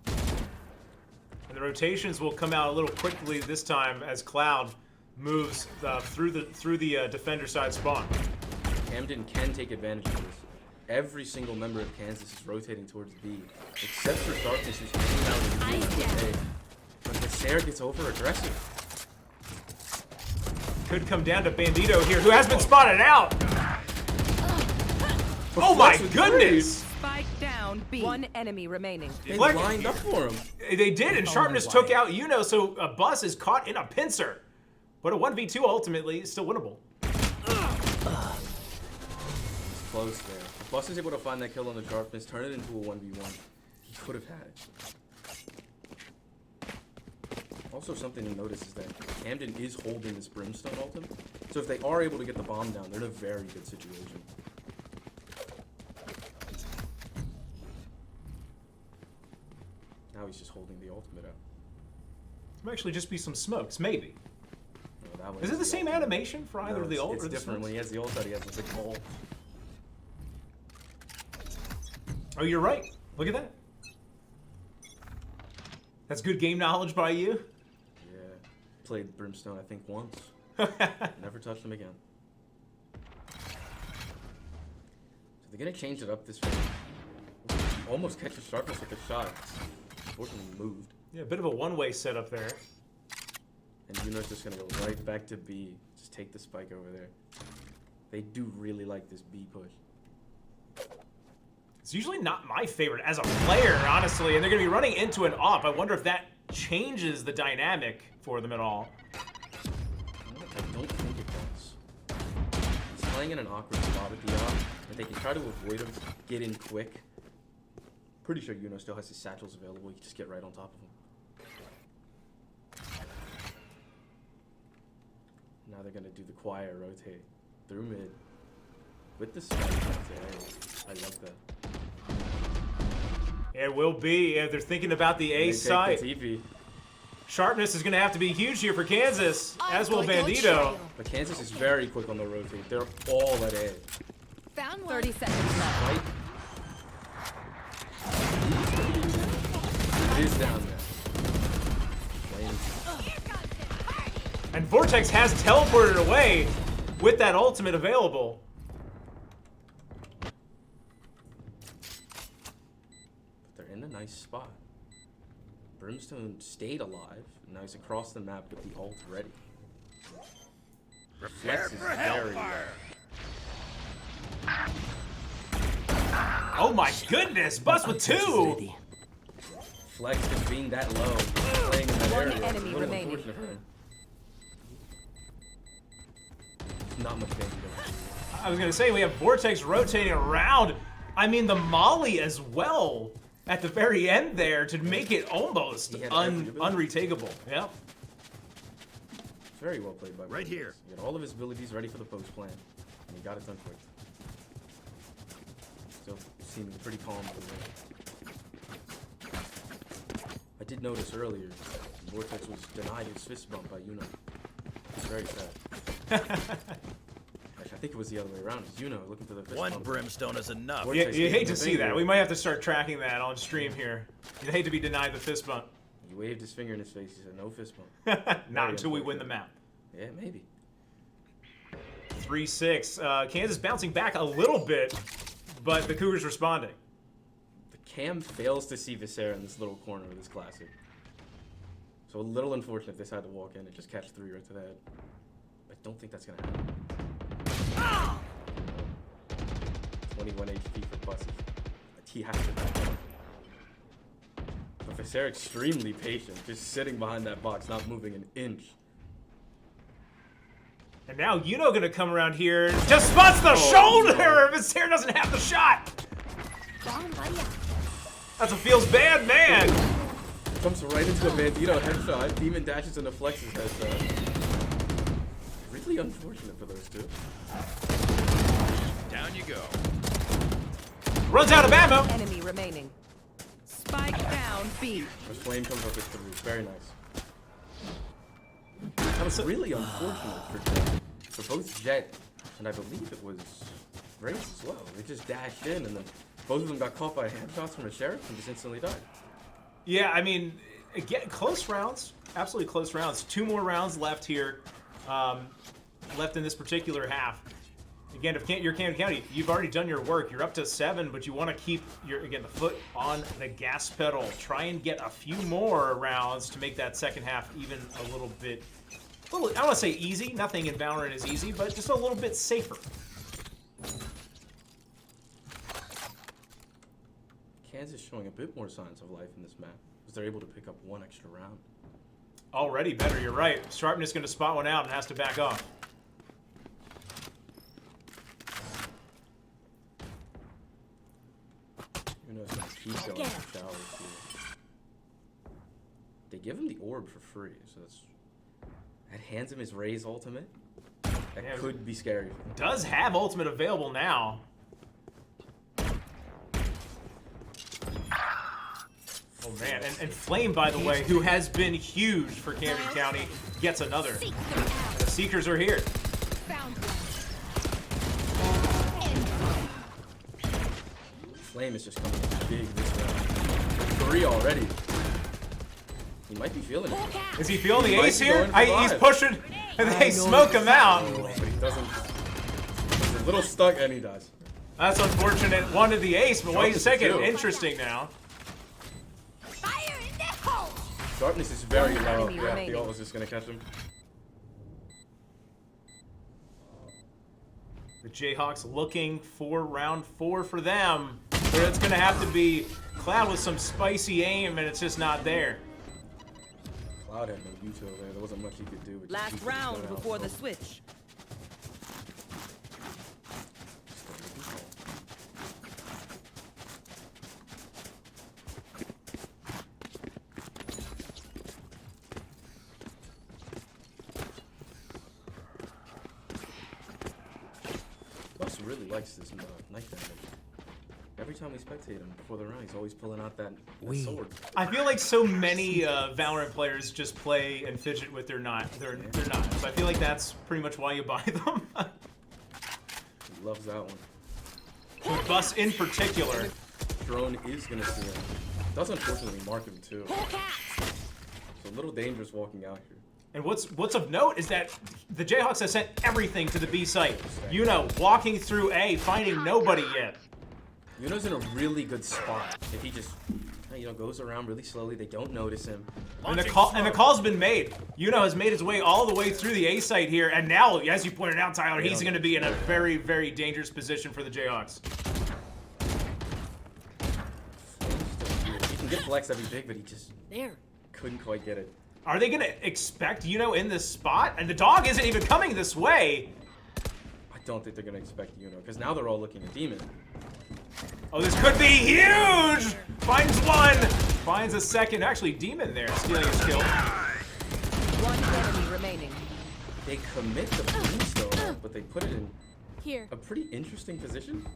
And the rotations will come out a little quickly this time as Cloud moves through the defender side spawn. Camden can take advantage of this. Every single member of Kansas is rotating towards B, except for Darkness, who's hanging out in the A. But the Sarah gets over aggressive. Could come down to Bandito here, who has been spotted out. Oh my goodness! Spike down B. One enemy remaining. They Flex- lined up for him. They did, and Sharpness took out Yuno, so Bus is caught in a pincer. But a 1v2 ultimately is still winnable. It's close there. If Bus is able to find that kill on the Sharpness, turn it into a 1v1, he could have had it. Also, something to notice is that Camden is holding this Brimstone ultimate, so if they are able to get the bomb down, they're in a very good situation. Now he's just holding the ultimate out. Might actually just be some smokes, maybe. No, that was Is it the same ultimate. animation for either No, of the ult it's or the different. smokes? When he has the ult out, he has this big hole. Oh, you're right. Look at that. That's good game knowledge by you. Yeah. Played Brimstone, I think, once. Never touched him again. So they're gonna change it up this way. Almost catch the Sharpness with a shot. Unfortunately moved. Yeah, a bit of a one-way setup there. And Yuno's just gonna go right back to B. Just take the spike over there. They do really like this B push. It's usually not my favorite as a player, honestly, and they're going to be running into an op. I wonder if that changes the dynamic for them at all. I don't think it does. He's playing in an awkward spot with the op, but they can try to avoid him, get in quick. Pretty sure Yuno still has his satchels available. You can just get right on top of him. Now they're gonna do the quiet rotate through mid with the spike. I love that. It will be. They're thinking about the A They side. take the TP. Sharpness is going to have to be huge here for Kansas, as will Bandito. But Kansas is very quick on the rotate. They're all at A. Found one. 30 seconds left. Right? It is down there. Playing. And Vortex has teleported away with that ultimate available. They're in a nice spot. Brimstone stayed alive. Now he's across the map with the ult ready. Flex is very low. Oh my goodness, Bus with two! Ready. Flex just being that low, playing in that One area. enemy It's a little remaining. unfortunate for him. Not much damage. I was going to say, we have Vortex rotating around. I mean, the Molly as well at the very end there to make it almost He had every ability. unretakeable. Yeah. Very well played by Right here. He had all of his abilities ready for the post plan, and he got it done quick. Still seeming pretty calm over there. I did notice earlier, Vortex was denied his fist bump by Yuno. It's very sad. Actually, I think it was the other way around. It's Yuno looking for the fist One bump. brimstone is enough. You, Vortex you gave hate him to the see that. finger. We might have to start tracking that on stream here. You hate to be denied the fist bump. He waved his finger in his face. He said, "No fist bump." Not until we win the map. Yeah, maybe. 3-6. Kansas bouncing back a little bit, but the Cougars responding. The cam fails to see Viscera in this little corner of this classic. So a little unfortunate if they decide to walk in and just catch 3 right to the head. I don't think that's gonna happen. 21 HP for Bussy. He has to back up. But Viscera extremely patient, just sitting behind that box, not moving an inch. And now Yuno gonna come around here, just spots the shoulder! Viscera doesn't have the shot! That's what feels bad, man! Comes right into a Bandito headshot. Demon dashes into Flex's headshot. Really unfortunate for those two. Down you go. Runs out of ammo. Enemy remaining. Spike down B. The flame comes up with three. Very nice. That was really unfortunate for both Jet and I believe it was Race as well. They just dashed in and then both of them got caught by handshots from a sheriff and just instantly died. Yeah, I mean, again, close rounds. Absolutely close rounds. 2 more rounds left here. Left in this particular half. Again, if you're Camden County, you've already done your work. You're up to 7, but you want to keep the foot on the gas pedal. Try and get a few more rounds to make that second half even a little bit. I don't want to say easy. Nothing in Valorant is easy, but just a little bit safer. Kansas showing a bit more signs of life in this map because they're able to pick up 1 extra round. Already better. You're right. Sharpness going to spot one out and has to back off. Who knows? Keep going in the showers here. They give him the orb for free, so that hands him his Raze ultimate. That could be scary. Does have ultimate available now. Oh man, and Flame, by the way, who has been huge for Camden County, gets another. The Seekers are here. Found Flame is just coming in big this round. 3 already. He might be feeling it. Is he feeling the might ace be here? going for He's five. pushing, and they smoke him out. But he doesn't. He's a little stuck, and he does. That's unfortunate. Wanted the ace, but wait a second. Two. Interesting now. fire in the hole. Sharpness is very One low. enemy Yeah, remaining. the ult was just gonna catch him. The Jayhawks looking for round 4 for them. But it's going to have to be Cloud with some spicy aim, and it's just not there. Cloud had no util there. There wasn't much he could do. With just Last keep his round gun out. before the switch. Buss really likes this knife damage. Every time we spectate him before the round, he's always pulling out that sword. I feel like so many Valorant players just play and fidget with their knives. So I feel like that's pretty much why you buy them. He loves that one. With Bus in particular. Drone is gonna see him. Does unfortunately mark him too. So a little dangerous walking out here. And what's of note is that the Jayhawks have sent everything to the B site. You know, walking through A, finding nobody yet. Yuno's in a really good spot. If he just, goes around really slowly, they don't notice him. And the call's been made. Yuno has made his way all the way through the A site here, and now, as you pointed out, Tyler, he's going to be in a very, very dangerous position for the Jayhawks. He can get flex that'd be big, but he just There. couldn't quite get it. Are they going to expect Yuno in this spot? And the dog isn't even coming this way. I don't think they're gonna expect Yuno, because now they're all looking at Demon. Oh, this could be huge! Finds one! Finds a second. Actually, Demon there, stealing his kill. One enemy remaining. They commit the Brimstone, but they put it in Here. a pretty interesting position.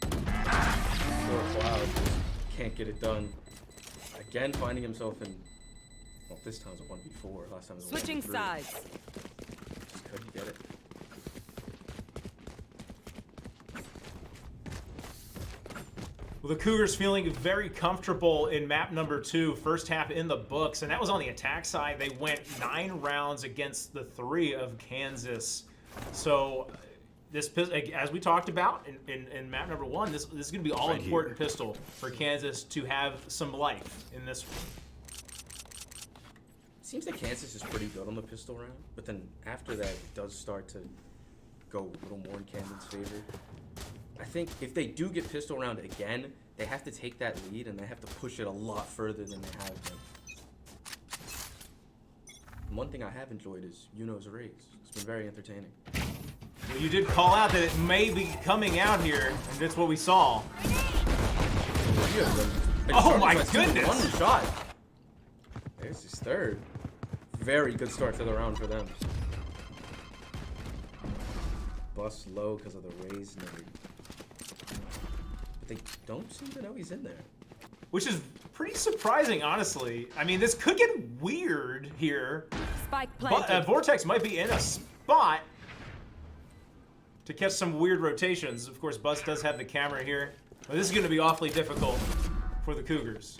Poor Cloud just can't get it done. Again, finding himself in, well, this time it was a 1v4. Last time it was a 1v3. Switching sides. Just couldn't get it. Well, the Cougars feeling very comfortable in map number 2, first half in the books, and that was on the attack side. They went 9 rounds against the 3 of Kansas. So, this, as we talked about in map number 1, this is going to be all-important pistol for Kansas to have some life in this one. Seems like Kansas is pretty good on the pistol round, but then after that, it does start to go a little more in Camden's favor. I think if they do get pistol round again, they have to take that lead and they have to push it a lot further than they have been. One thing I have enjoyed is Yuno's Raze. It's been very entertaining. Well, you did call out that it may be coming out here, and that's what we saw. Oh my goodness! One shot. There's his third. Very good start to the round for them. Bus low because of the raise node. But they don't seem to know he's in there. Which is pretty surprising, honestly. I mean, this could get weird here. Spike But, planted. Vortex might be in a spot to catch some weird rotations. Of course, Bus does have the camera here. But this is going to be awfully difficult for the Cougars.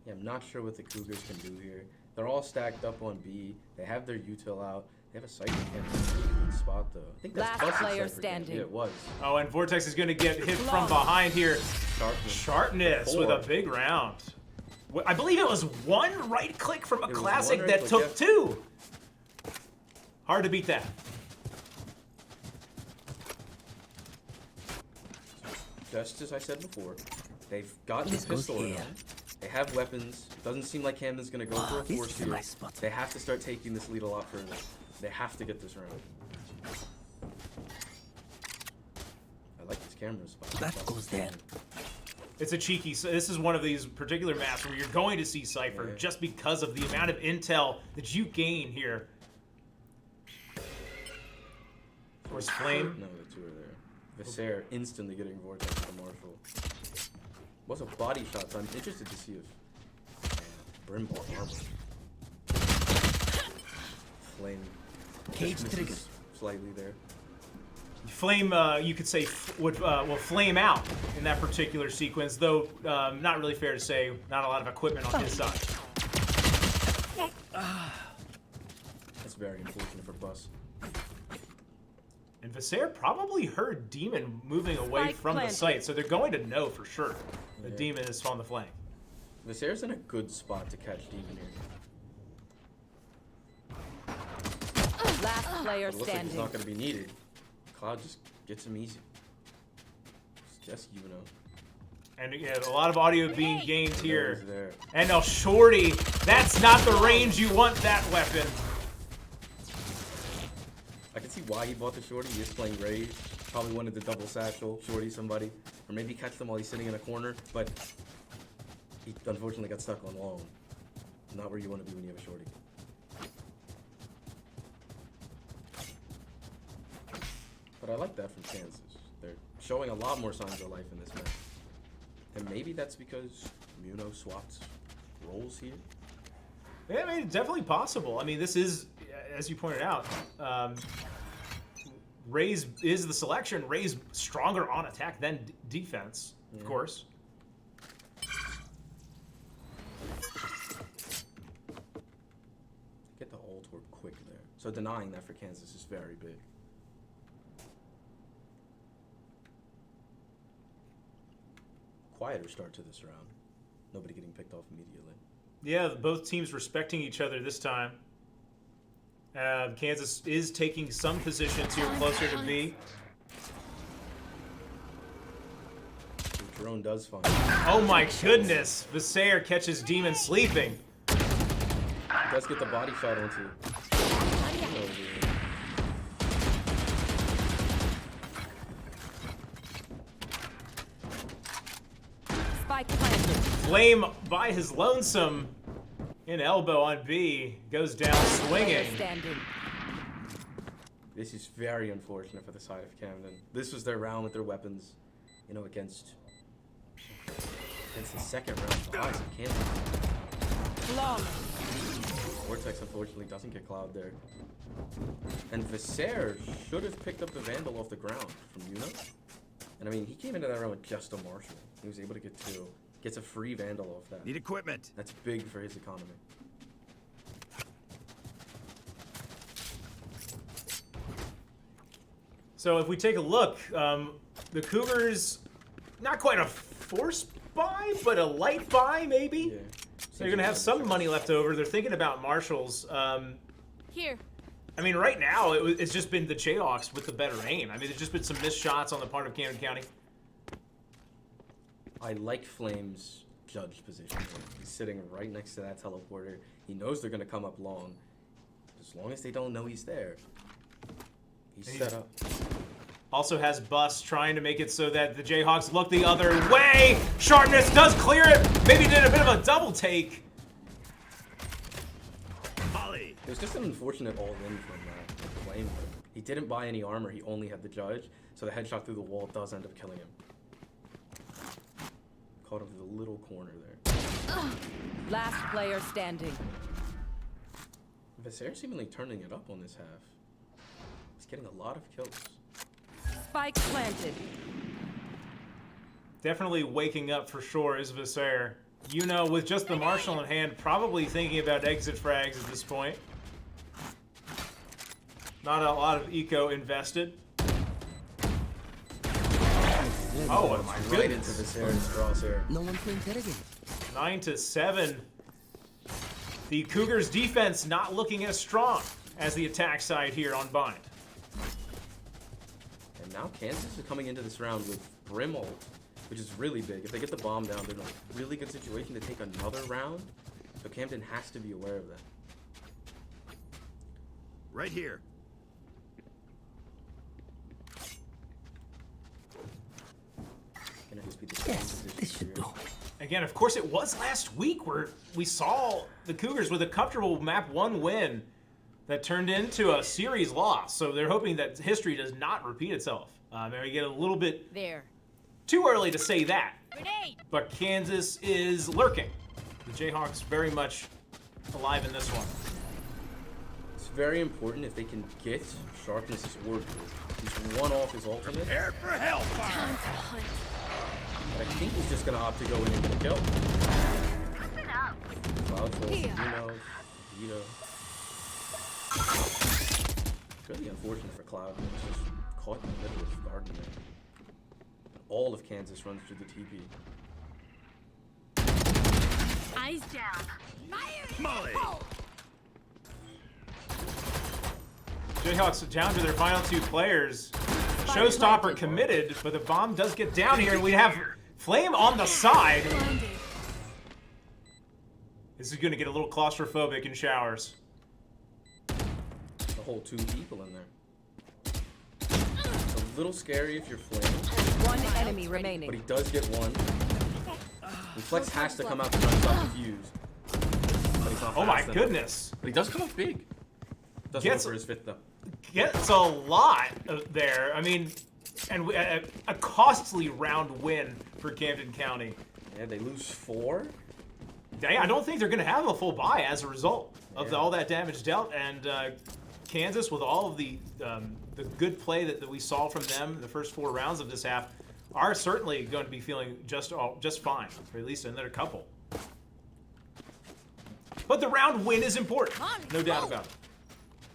Yeah, I'm not sure what the Cougars can do here. They're all stacked up on B. They have their util out. They have a Cypher camera in a good spot, though. I think that's Last Bus's player Cypher standing. camera. Yeah, it was. Oh, and Vortex is going to get hit from behind here. Sharpness with a big round. I believe it was one right click from a It was classic one that right took click, two. Hard to beat that. Just as I said before, they've gotten This the goes pistol here. around. They have weapons. Doesn't seem like Camden's gonna go for a this force is a here. nice spot. They have to start taking this lead a lot further. They have to get this round. I like this camera spot. That goes there. It's a cheeky. So this is one of these particular maps where you're going to see Cypher Yeah. just because of the amount of intel that you gain here. Of course, Flame. No, the two are there. Visser instantly getting Vortex to Marshall. Was a body shot, so I'm interested to see if Brimball armor. Flame. Cage misses trigger. Slightly there. Flame, you could say, would will flame out in that particular sequence, though not really fair to say. Not a lot of equipment on his side. That's very unfortunate for Bus. And Visser probably heard Demon moving away Spike from the planted. site, so they're going to know for sure that Yeah. Demon is on the flank. Visser's in a good spot to catch Demon here. Last player It looks like he's standing. not going to be needed. Cloud just gets him easy. It's just you know. And yeah, a lot of audio being gained here. He's there. And now Shorty, that's not the range you want that weapon. I can see why he bought the shorty. He is playing Rage. Probably wanted to double satchel shorty somebody, or maybe catch them while he's sitting in a corner. But he unfortunately got stuck on long. Not where you want to be when you have a shorty. But I like that from Kansas. They're showing a lot more signs of life in this match. And maybe that's because Muno swapped roles here. Yeah, I mean, it's definitely possible. I mean, this is, as you pointed out, Ray's is the selection. Ray's stronger on attack than defense, of course. Get the ult work quick there. So denying that for Kansas is very big. Quieter start to this round. Nobody getting picked off immediately. Yeah, both teams respecting each other this time. Kansas is taking some positions here closer to B. The drone does find. Oh my goodness! Visser catches Demon sleeping. He does get the body shot onto. Oh, dear. Spike planted. Flame by his lonesome. In elbow on B. Goes down Player swinging. standing. This is very unfortunate for the side of Camden. This was their round with their weapons, you know, against the second round odds of Kansas. Long. Vortex unfortunately doesn't get Cloud there. And Visser should have picked up the Vandal off the ground from Yuno. And I mean, he came into that round with just a Marshall. He was able to get two. Gets a free Vandal off that. Need equipment. That's big for his economy. So if we take a look, the Cougars, not quite a force buy, but a light buy maybe? Yeah. So you're going to have some money left over. They're thinking about Marshalls. Here. I mean, right now, it's just been the Jayhawks with the better aim. I mean, there's just been some missed shots on the part of Camden County. I like Flame's judge position here. He's sitting right next to that teleporter. He knows they're going to come up long. As long as they don't know he's there. He's set up. Also has Bus trying to make it so that the Jayhawks look the other way. Sharpness does clear it. Maybe did a bit of a double take. It was just an unfortunate all-in from Flame. He didn't buy any armor, he only had the judge, so the headshot through the wall does end up killing him. Caught him through the little corner there. Last player standing. Vassar seemingly turning it up on this half. He's getting a lot of kills. Spike planted. Definitely waking up for sure is Vassar. You know, with just the Marshal in hand, probably thinking about exit frags at this point. Not a lot of eco invested. Oh my Right into goodness. Vassar's crosshair. No one to interrogate. 9-7. The Cougars' defense not looking as strong as the attack side here on Bind. And now Kansas is coming into this round with Brim ult, which is really big. If they get the bomb down, they're in a really good situation to take another round. So Camden has to be aware of that. Right here. Gonna just be the same Yes, position this should here. do. Again, of course, it was last week where we saw the Cougars with a comfortable map 1 win that turned into a series loss. So they're hoping that history does not repeat itself. And we get a little bit There. too early to say that. Grenade! But Kansas is lurking. The Jayhawks very much alive in this one. It's very important if they can get Sharpness's orb. He's one off his ultimate. Prepare for hellfire. But I think he's just gonna opt to go in and get a kill. Listen up. Cloud Force, Vito. It's really unfortunate for Cloud. He's just caught in the middle of garden there. All of Kansas runs through the TP. Eyes down. Molly. Jayhawks down to their final 2 players. Showstopper committed, but the bomb does get down here, and we have Flame on the side. This is going to get a little claustrophobic in showers. The whole 2 people in there. It's a little scary if you're Flame, One enemy but remaining. he does get one. And Flex has to come out to try and stop the fuse. But he's not Oh my fast enough. goodness. But he does come up big. Doesn't Gets- go for his 5th though. Gets a lot there. I mean, and a costly round win for Camden County. Yeah, they lose 4. I don't think they're going to have a full buy as a result of Yeah. all that damage dealt. And Kansas, with all of the good play that we saw from them the first 4 rounds of this half, are certainly going to be feeling just fine, or at least another couple. But the round win is important, no doubt about it.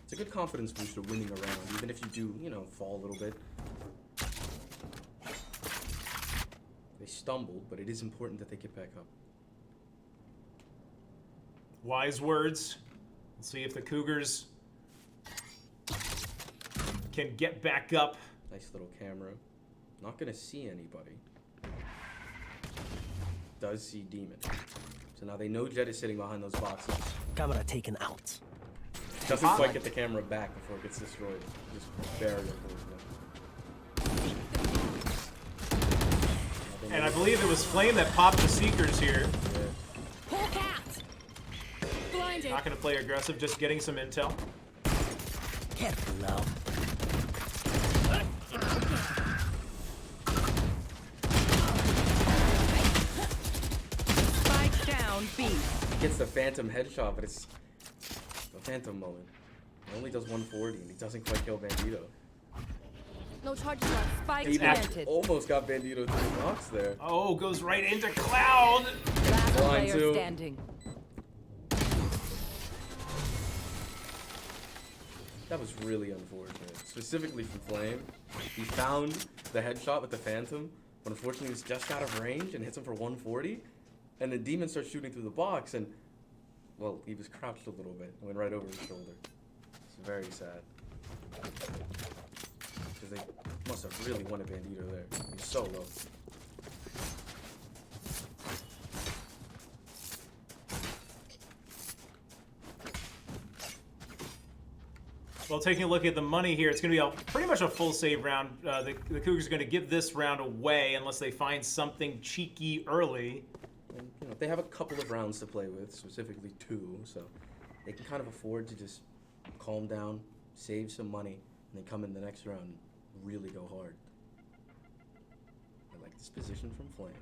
It's a good confidence booster winning a round, even if you do, you know, fall a little bit. They stumbled, but it is important that they get back up. Wise words. Let's see if the Cougars can get back up. Nice little camera. Not gonna see anybody. Does see Demon. So now they know Jet is sitting behind those boxes. Camera taken out. Doesn't quite get the camera back before it gets destroyed. Just barely, unfortunately. And I believe it was Flame that popped the Seekers here. Yeah. Pull cat! Blinded. Not going to play aggressive, just getting some intel. Careful now. Spike down B. Gets the Phantom headshot, but it's a Phantom moment. He only does 140, and he doesn't quite kill Bandito. No charges left. Spike He planted. almost got Bandito to the box there. Oh, goes right into Cloud. Last Blind player two. standing. That was really unfortunate, specifically from Flame. He found the headshot with the Phantom, but unfortunately he was just out of range and hits him for 140. And then Demon starts shooting through the box, and, well, he was crouched a little bit and went right over his shoulder. It's very sad. Because they must have really wanted Bandito there. He's so low. Well, taking a look at the money here, it's going to be pretty much a full save round. The Cougars are going to give this round away unless they find something cheeky early. And, you know, they have a couple of rounds to play with, specifically 2, so they can kind of afford to just calm down, save some money, and then come in the next round and really go hard. I like this position from Flame.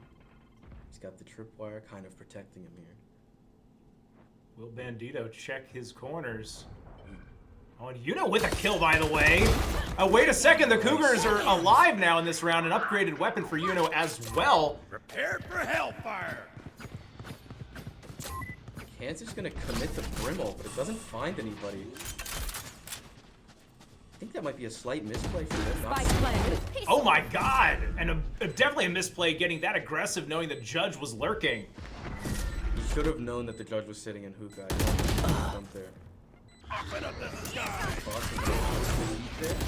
He's got the tripwire kind of protecting him here. Will Bandito check his corners? Oh, and Yuno with a kill, by the way. Wait a second, the Cougars are alive now in this round. An upgraded weapon for Yuno as well. Prepare for hellfire. Kansas gonna commit to Brimble, but it doesn't find anybody. I think that might be a slight misplay for them. Spike planted. Oh my god! And definitely a misplay getting that aggressive knowing the judge was lurking. He should have known that the judge was sitting in hookah. Jump there. Open up the sky.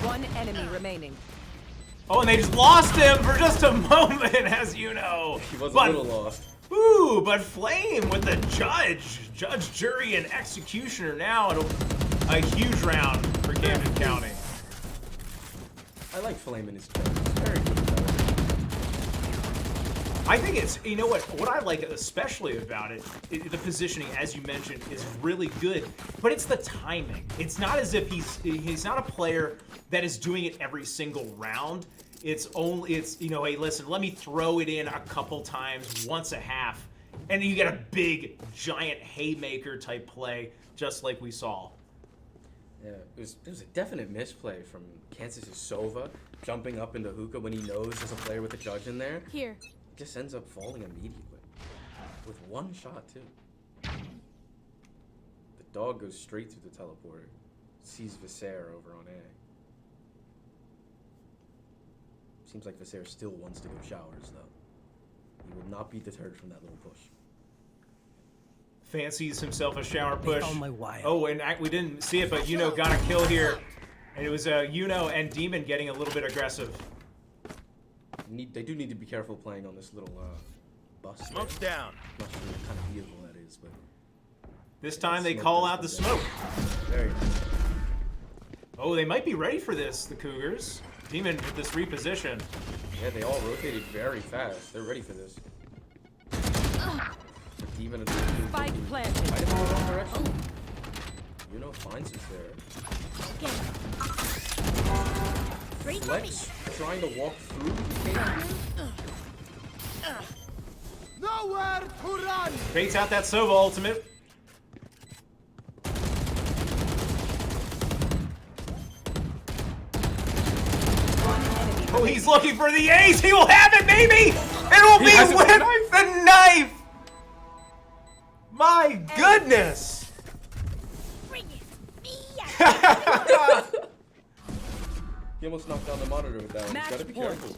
One enemy remaining. Oh, and they just lost him for just a moment, as you know. He was But- a little lost. Ooh, but Flame with the judge, jury, and executioner now. A huge round for Camden County. I like Flame in his judge. It's very good. I think it's, you know what I like especially about it, the positioning, as you mentioned, is really good, but it's the timing. It's not as if he's not a player that is doing it every single round. It's, you know, hey, listen, let me throw it in a couple times, once a half, and you get a big, giant haymaker type play, just like we saw. Yeah, it was a definite misplay from Kansas' Sova jumping up into hookah when he knows there's a player with a judge in there. Here. Just ends up falling immediately. With one shot, too. The dog goes straight through the teleporter. Sees Visser over on A. Seems like Visser still wants to go showers, though. He will not be deterred from that little push. Fancies himself a shower push. On my wire. Oh, and we didn't see it, but Yuno got a kill here. And it was Yuno and Demon getting a little bit aggressive. They do need to be careful playing on this little bus. Smoke's there. down. Not sure what kind of vehicle that is, but This time they Smoke call does out the come down. smoke. Very nice. Oh, they might be ready for this, the Cougars. Demon with this reposition. Yeah, they all rotated very fast. They're ready for this. Demon and Spike planted. Might have been the wrong direction. Yuno finds us there. Flex trying to walk through the cave. Nowhere to run! Baits out that Sova ultimate. Oh, he's looking for the ace. He will have it, baby. It will be has it with with the the knife. My goodness. Bring it. He almost knocked down the monitor with that one. Match He's gotta be point. careful.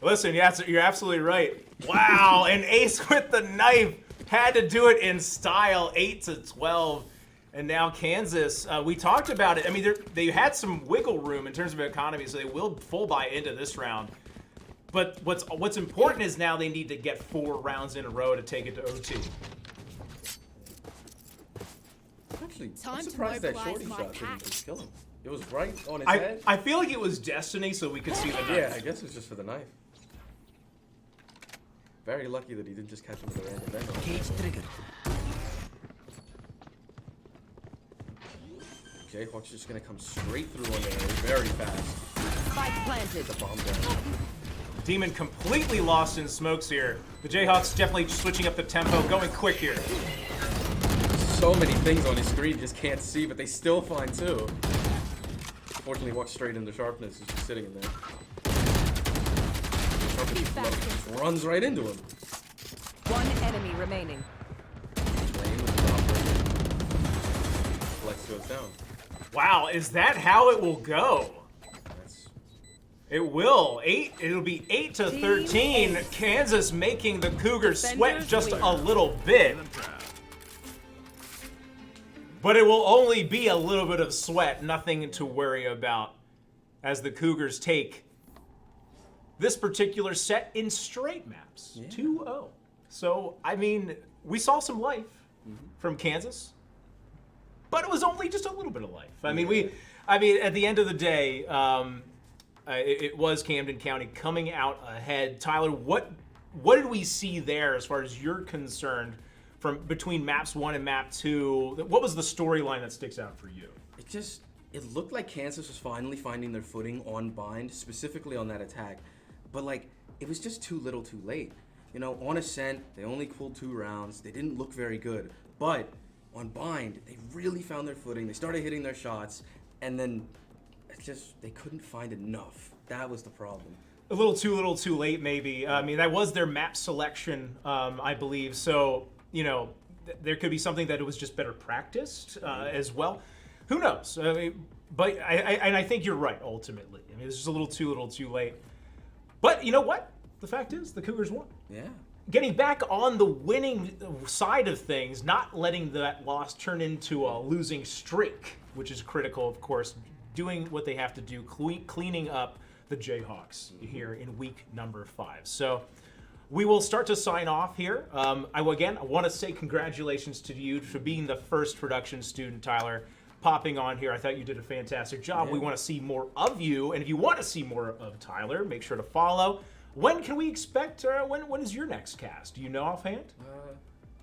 Listen, you're absolutely right. Wow, an ace with the knife. Had to do it in style, 8-12. And now Kansas, we talked about it. I mean, they had some wiggle room in terms of economy, so they will full buy into this round. But what's important is now they need to get 4 rounds in a row to take it to OT. Actually, Time I'm to surprised that mobilize shorty my shot didn't pack. just kill him. It was right on his I head. feel like it was destiny, so we could see the Yeah, knife. I guess it was just for the knife. Very lucky that he didn't just catch him with a random vendor. Cage triggered. Jayhawk's just gonna come straight through on there very fast. Spike planted. The bomb down. Demon completely lost in smokes here. The Jayhawks definitely switching up the tempo, going quick here. So many things on his screen just can't see, but they still find two. Fortunately, walks straight into Sharpness. He's just sitting in there. Sharpness just runs right into him. One enemy remaining. Lane with the operator. Flex goes down. Wow, is that how it will go? That's It will. It'll be 8-13. Kansas making the Cougars sweat Defenders just win. a little bit. But it will only be a little bit of sweat, nothing to worry about, as the Cougars take this particular set in straight maps. 2-0. So, I mean, we saw some life from Kansas, but it was only just a little bit of life. I mean, at the end of the day, it was Camden County coming out ahead. Tyler, what did we see there as far as you're concerned from between maps 1 and map 2. What was the storyline that sticks out for you? It looked like Kansas was finally finding their footing on Bind, specifically on that attack. But like, it was just too little too late. You know, on Ascent, they only pulled 2 rounds. They didn't look very good. But on Bind, they really found their footing. They started hitting their shots, and then they couldn't find enough. That was the problem. A little too late, maybe. I mean, that was their map selection, I believe. So, you know, there could be something that it was just better practiced as well. Who knows? I mean, but I think you're right, ultimately. I mean, it was just a little too late. But you know what? The fact is, the Cougars won. Yeah. Getting back on the winning side of things, not letting that loss turn into a losing streak, which is critical, of course, doing what they have to do, cleaning up the Jayhawks here in week number 5. So we will start to sign off here. I want to say congratulations to you for being the first production student, Tyler, popping on here. I thought you did a fantastic job. Yeah. We want to see more of you, and if you want to see more of Tyler, make sure to follow. When can we expect, when is your next cast? Do you know offhand?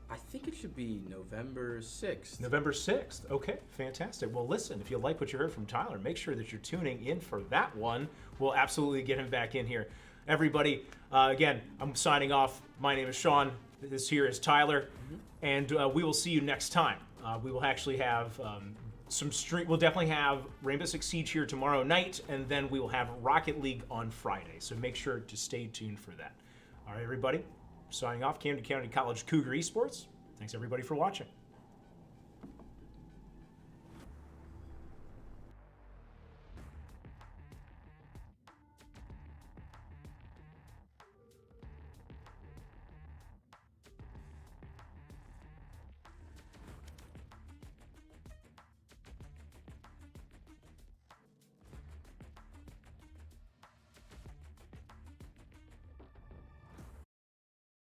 I think it should be November 6th. November 6th. Okay, fantastic. Well, listen, if you like what you heard from Tyler, make sure that you're tuning in for that one. We'll absolutely get him back in here. Everybody, again, I'm signing off. My name is Sean. This here is Tyler. And we will see you next time. We will actually have we'll definitely have Rainbow Six Siege here tomorrow night, and then we will have Rocket League on Friday. So make sure to stay tuned for that. All right, everybody. Signing off, Camden County College Cougar Esports. Thanks, everybody, for watching.